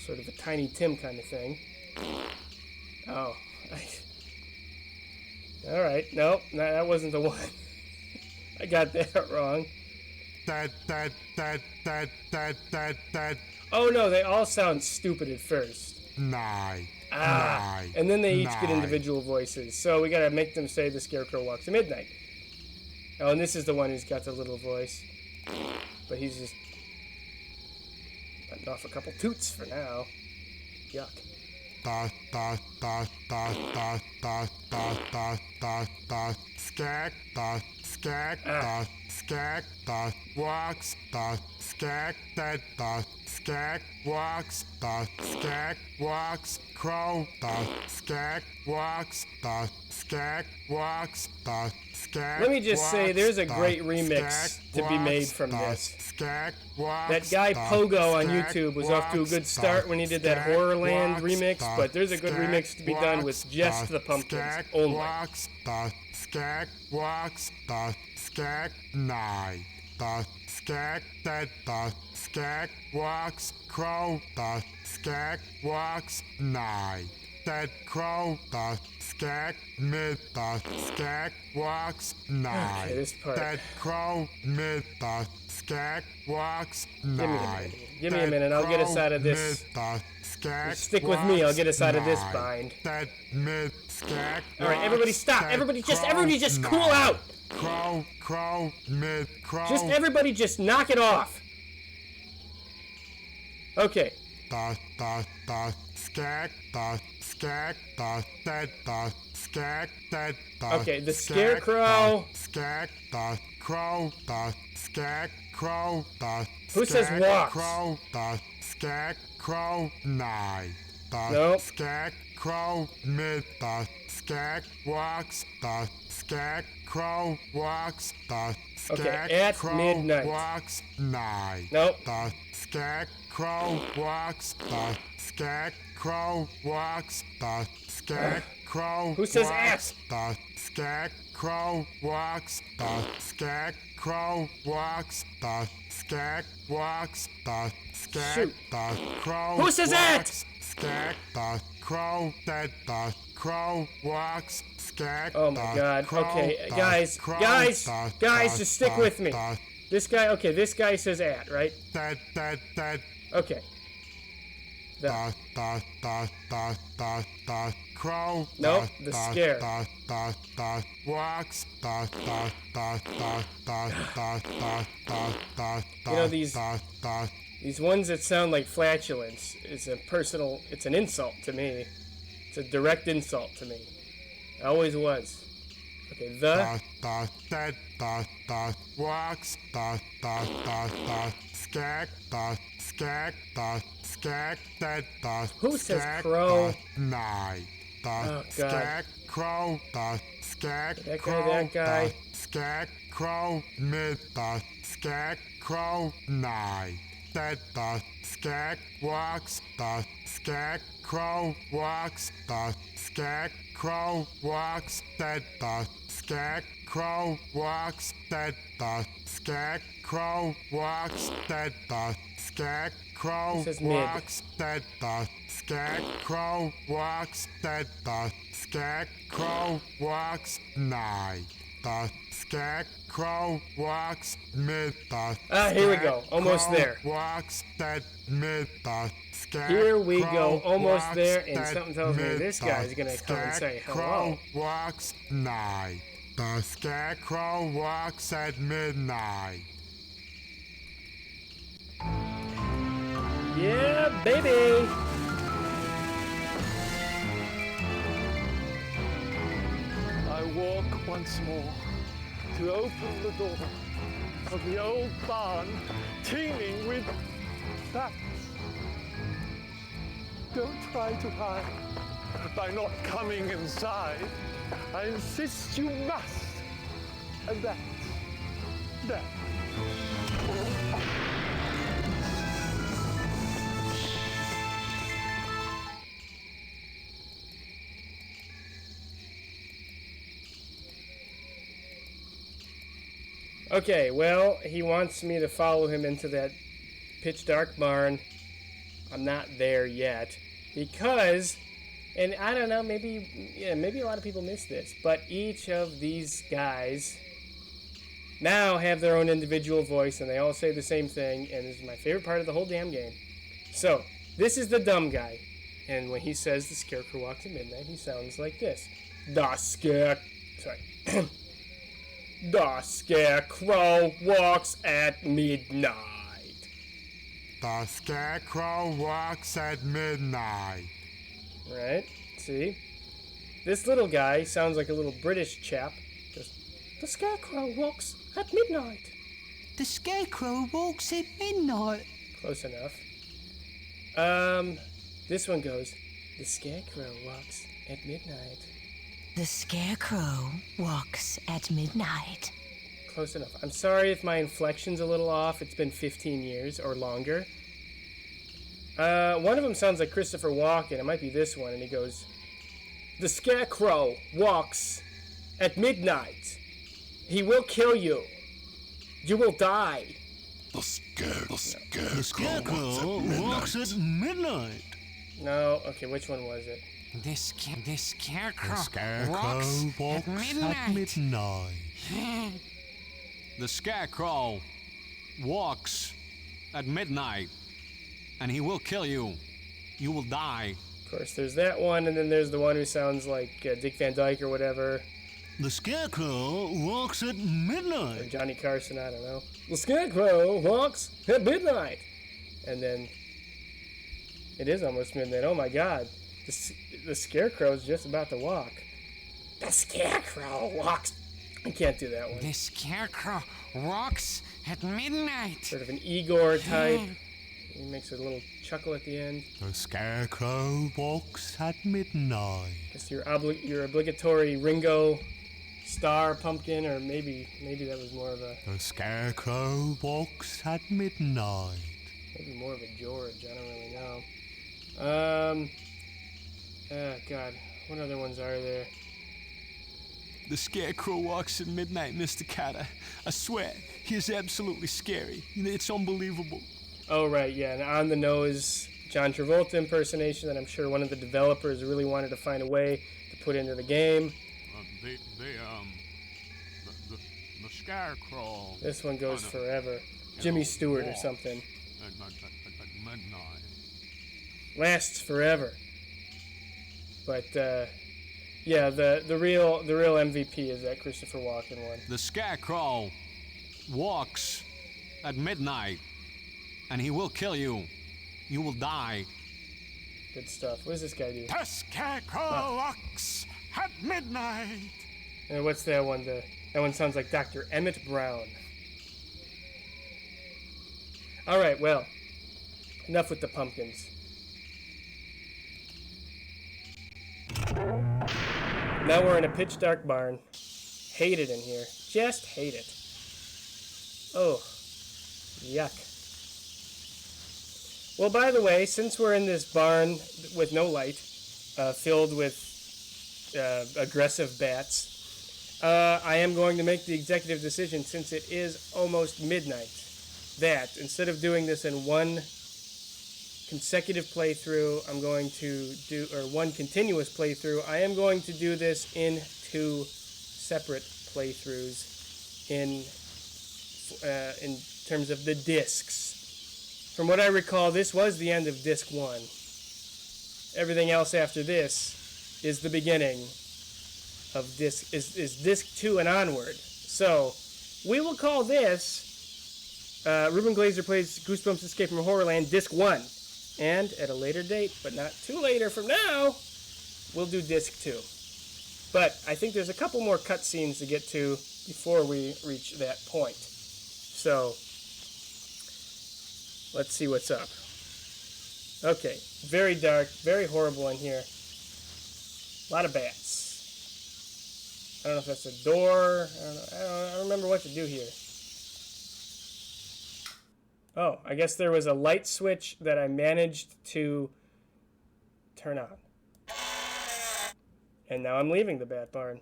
Sort of a Tiny Tim kind of thing. Oh. Alright, nope, that wasn't the one. I got that wrong. Oh no, they all sound stupid at first. And then they each get individual voices. So we gotta make them say the Scarecrow walks at midnight. Oh, and this is the one who's got the little voice. But he's just letting off a couple toots for now. Yuck. skag, the skag, the walks, the skag, that the skag walks, the skag walks, crow, the skag walks, the skag walks, the skag. Let me just say, walks, there's a the great remix skag to be made walks, from the this. skag walks, That guy the Pogo on skag YouTube was off to a walks, good start the when he did that skag Horrorland walks, remix, the but there's a good skag remix to be done with walks, just the pumpkins skag only. walks, the skag walks, the skag nigh. The skag that the skag walks, crow, the skag walks nigh. That crow, the skag mid, the skag walks nigh. Okay, this part. That crow mid, the skag walks nigh. Give me a minute, I'll get us out of this. Stick with me, I'll get us out of this bind. That mid skag. Alright, everybody stop. Everybody just cool out. Crow, mid, crow. Just everybody just knock it off. Okay. The skag, the skag, the skag, the Okay, the skag, scarecrow. the skag, the crow, the skag, crow, the Who says skag, walks? crow, the skag, crow, nigh. The Nope. skag, crow, mid, the skag walks, the skag, crow walks, the skag, Okay, at crow midnight. walks, nigh. Nope. The skag, crow walks, the skag, crow walks, the skag, crow Who says walks, the skag, crow walks, the skag, crow walks, the skag walks, the skag, Shoot. the crow Who says walks, skag, the crow, that the crow walks, skag, Oh my the god. crow, Okay, the guys, crow, guys, the just stick with me. This guy says at, right? That Okay. The crow. Nope, the scare. Walks. You know, these ones that sound like flatulence is it's an insult to me. It's a direct insult to me. It always was. Okay, the walks, skag, that Who says skag, crow? Nigh. Oh, God. Skag, crow, skag, That guy, crow, that guy. skag, crow, mid, skag, crow, nigh. That skag walks, skag, crow walks, skag, crow walks, that skag, crow walks, that skag, crow walks, that skag, crow It says mid. walks, that skag, crow walks, that skag, crow walks, nigh. The skag, crow walks, mid, here we go. Almost there. Walks, that mid, skag, Here we crow go. Almost walks, there, and that something tells me mid, this guy's gonna come and skag, say hello. Crow walks, nigh. The scarecrow walks at midnight. Yeah, baby. I walk once more to open the door of the old barn teeming with bats. Don't try to hide by not coming inside. I insist you must. And that's that. Okay, well, he wants me to follow him into that pitch dark barn. I'm not there yet because, and I don't know, maybe a lot of people miss this, but each of these guys now have their own individual voice and they all say the same thing, and this is my favorite part of the whole damn game. So, this is the dumb guy, and when he says the scarecrow walks at midnight, he sounds like this. The scarecrow walks at midnight. The scarecrow walks at midnight. Right? See? This little guy sounds like a little British chap. Just The Scarecrow walks at midnight. The Scarecrow walks at midnight. Close enough. This one goes, the Scarecrow walks at midnight. The Scarecrow walks at midnight. Close enough. I'm sorry if my inflection's a little off. It's been 15 years or longer. One of them sounds like Christopher Walken. It might be this one. And he goes, the Scarecrow walks at midnight. He will kill you. You will die. The Scarecrow walks at midnight. No. Okay, which one was it? The Scarecrow walks at midnight. The Scarecrow walks at midnight, and he will kill you. You will die. Of course, there's that one, and then there's the one who sounds like Dick Van Dyke or whatever. The Scarecrow walks at midnight. Or Johnny Carson, I don't know. The Scarecrow walks at midnight. And then it is almost midnight. Oh my God. The Scarecrow's just about to walk. The Scarecrow walks. I can't do that one. The Scarecrow walks at midnight. Sort of an Igor type. He makes a little chuckle at the end. The Scarecrow walks at midnight. It's your obligatory Ringo Starr pumpkin, or maybe that was more of a... The Scarecrow walks at midnight. Maybe more of a George, I don't really know. Oh God, what other ones are there? The Scarecrow walks at midnight, Mr. Carter. I swear, he is absolutely scary. It's unbelievable. Oh, right, yeah, an on-the-nose John Travolta impersonation that I'm sure one of the developers really wanted to find a way to put into the game. The Scarecrow. This one goes forever. Jimmy Stewart or something. At midnight. Lasts forever. But, yeah, the real MVP is that Christopher Walken one. The Scarecrow walks at midnight, and he will kill you. You will die. Good stuff. What does this guy do? The Scarecrow walks at midnight. And what's that one? That one sounds like Dr. Emmett Brown. All right, well, enough with the pumpkins. Now we're in a pitch dark barn. Hate it in here. Just hate it. Oh, yuck. Well, by the way, since we're in this barn with no light, filled with aggressive bats, I am going to make the executive decision, since it is almost midnight, that instead of doing this in one consecutive playthrough, I'm going to do, or one continuous playthrough, I am going to do this in 2 separate playthroughs in terms of the discs. From what I recall, this was the end of disc 1. Everything else after this is the beginning of disc, is disc 2 and onward. So, we will call this Ruben Glazer Plays Goosebumps Escape from Horrorland disc 1. And at a later date, but not too later from now, we'll do disc 2. But I think there's a couple more cutscenes to get to before we reach that point. So, let's see what's up. Okay, very dark, very horrible in here. A lot of bats. I don't know if that's a door. I don't remember what to do here. Oh, I guess there was a light switch that I managed to turn on. And now I'm leaving the bat barn.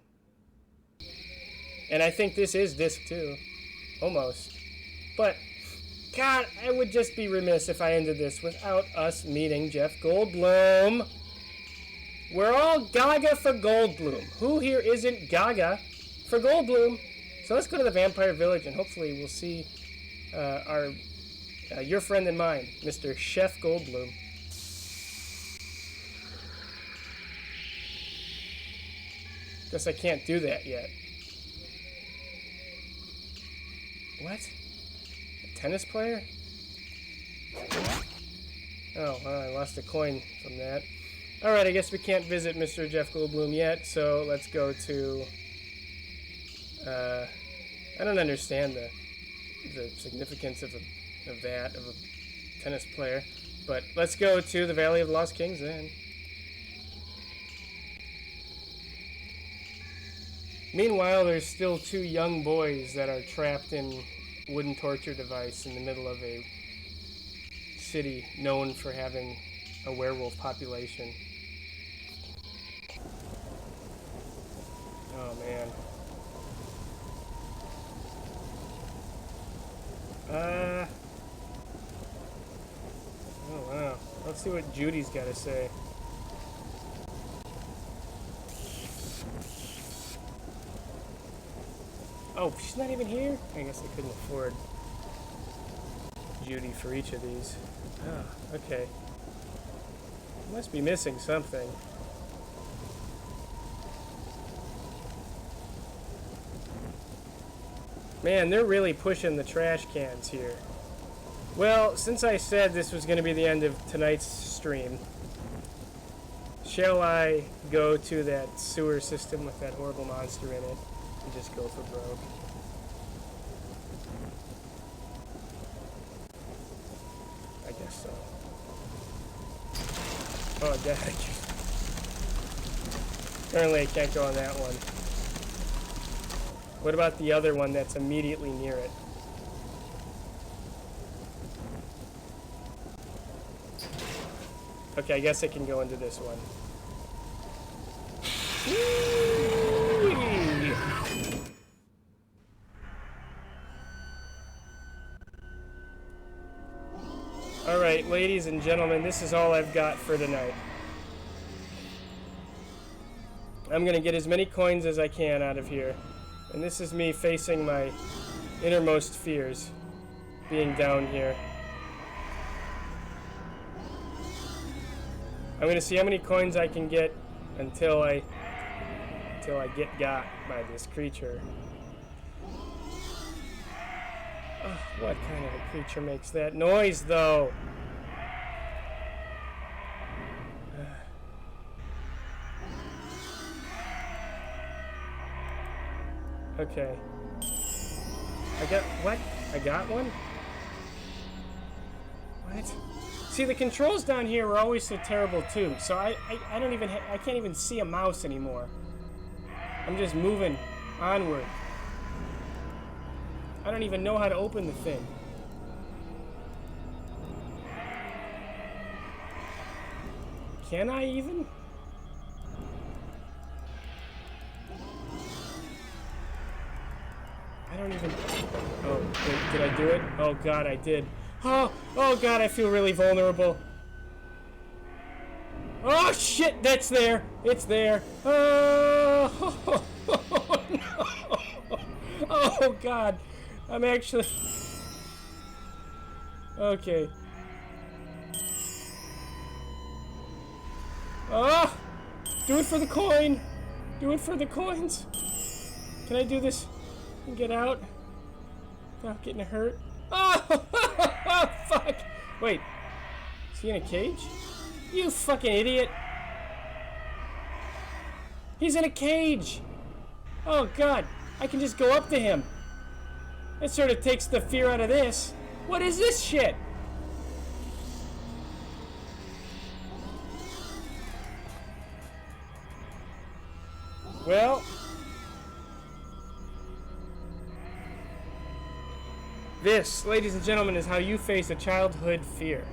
And I think this is disc 2. Almost. But, God, I would just be remiss if I ended this without us meeting Jeff Goldblum. We're all gaga for Goldblum. Who here isn't gaga for Goldblum? So let's go to the Vampire Village and hopefully we'll see your friend and mine, Mr. Chef Goldblum. Guess I can't do that yet. What? A tennis player? Oh, well, I lost a coin from that. Alright, I guess we can't visit Mr. Jeff Goldblum yet, so let's go to I don't understand the significance of a tennis player. But let's go to the Valley of the Lost Kings then. Meanwhile, there's still 2 young boys that are trapped in wooden torture device in the middle of a city known for having a werewolf population. Oh man. Oh wow. Let's see what Judy's got to say. Oh, she's not even here? I guess I couldn't afford Judy for each of these. Ah, okay. Must be missing something. Man, they're really pushing the trash cans here. Well, since I said this was going to be the end of tonight's stream, shall I go to that sewer system with that horrible monster in it and just go for broke? I guess so. Oh, God. Apparently I can't go on that one. What about the other one that's immediately near it? Okay, I guess I can go into this one. Whee! Alright, ladies and gentlemen, this is all I've got for tonight. I'm gonna get as many coins as I can out of here. And this is me facing my innermost fears, being down here. I'm gonna see how many coins I can get until I get got by this creature. Oh, what kind of a creature makes that noise, though? Okay. I got what? I got one? What? See, the controls down here were always so terrible too. So I don't even I can't even see a mouse anymore. I'm just moving onward. I don't even know how to open the thing. Can I even? I don't even... Oh, did I do it? Oh God, I did. Oh God, I feel really vulnerable. Oh shit, that's there. It's there. Oh, no. Oh God, I'm actually... Okay. Oh, do it for the coin. Do it for the coins. Can I do this and get out without getting hurt? Oh, fuck! Wait, is he in a cage? You fucking idiot! He's in a cage! Oh God, I can just go up to him. That sort of takes the fear out of this. What is this shit? Well... This, ladies and gentlemen, is how you face a childhood fear.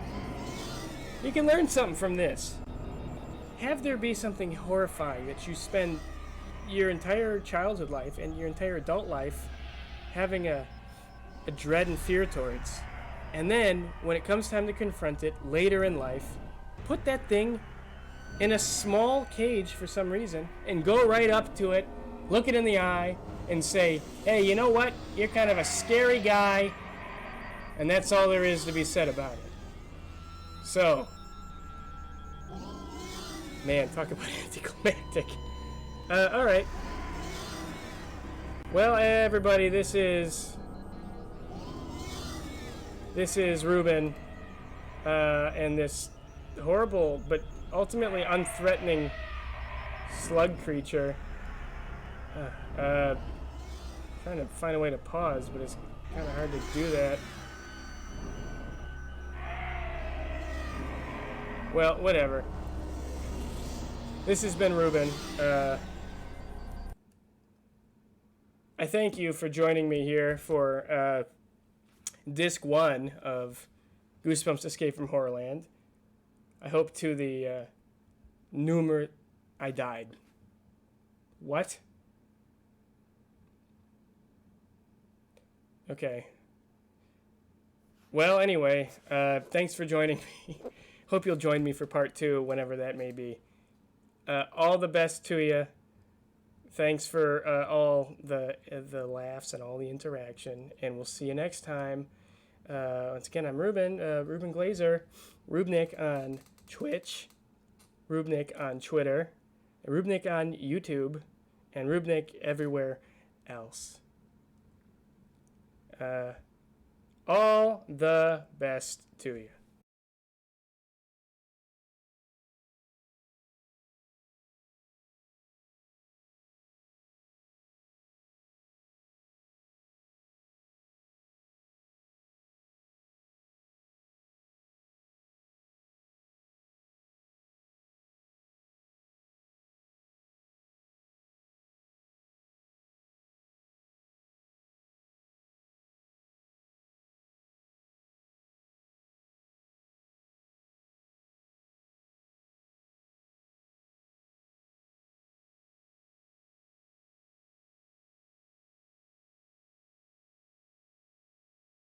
You can learn something from this. Have there be something horrifying that you spend your entire childhood life and your entire adult life having a dread and fear towards. And then, when it comes time to confront it later in life, put that thing in a small cage for some reason and go right up to it, look it in the eye, and say, hey, you know what? You're kind of a scary guy, and that's all there is to be said about it. So, man, talk about anticlimactic. Alright. Well, everybody, this is Ruben, and this horrible but ultimately unthreatening slug creature. trying to find a way to pause, but it's kind of hard to do that. Well, whatever. This has been Ruben. I thank you for joining me here for Disc 1 of Goosebumps Escape from Horrorland. I hope to the I died. What? Okay. Well, anyway, thanks for joining me. Hope you'll join me for part 2, whenever that may be. All the best to you. Thanks for all the laughs and all the interaction, and we'll see you next time. Once again, I'm Ruben, Ruben Glazer, Reubnick on Twitch, Reubnick on Twitter, Reubnick on YouTube, and Reubnick everywhere else. All the best to you.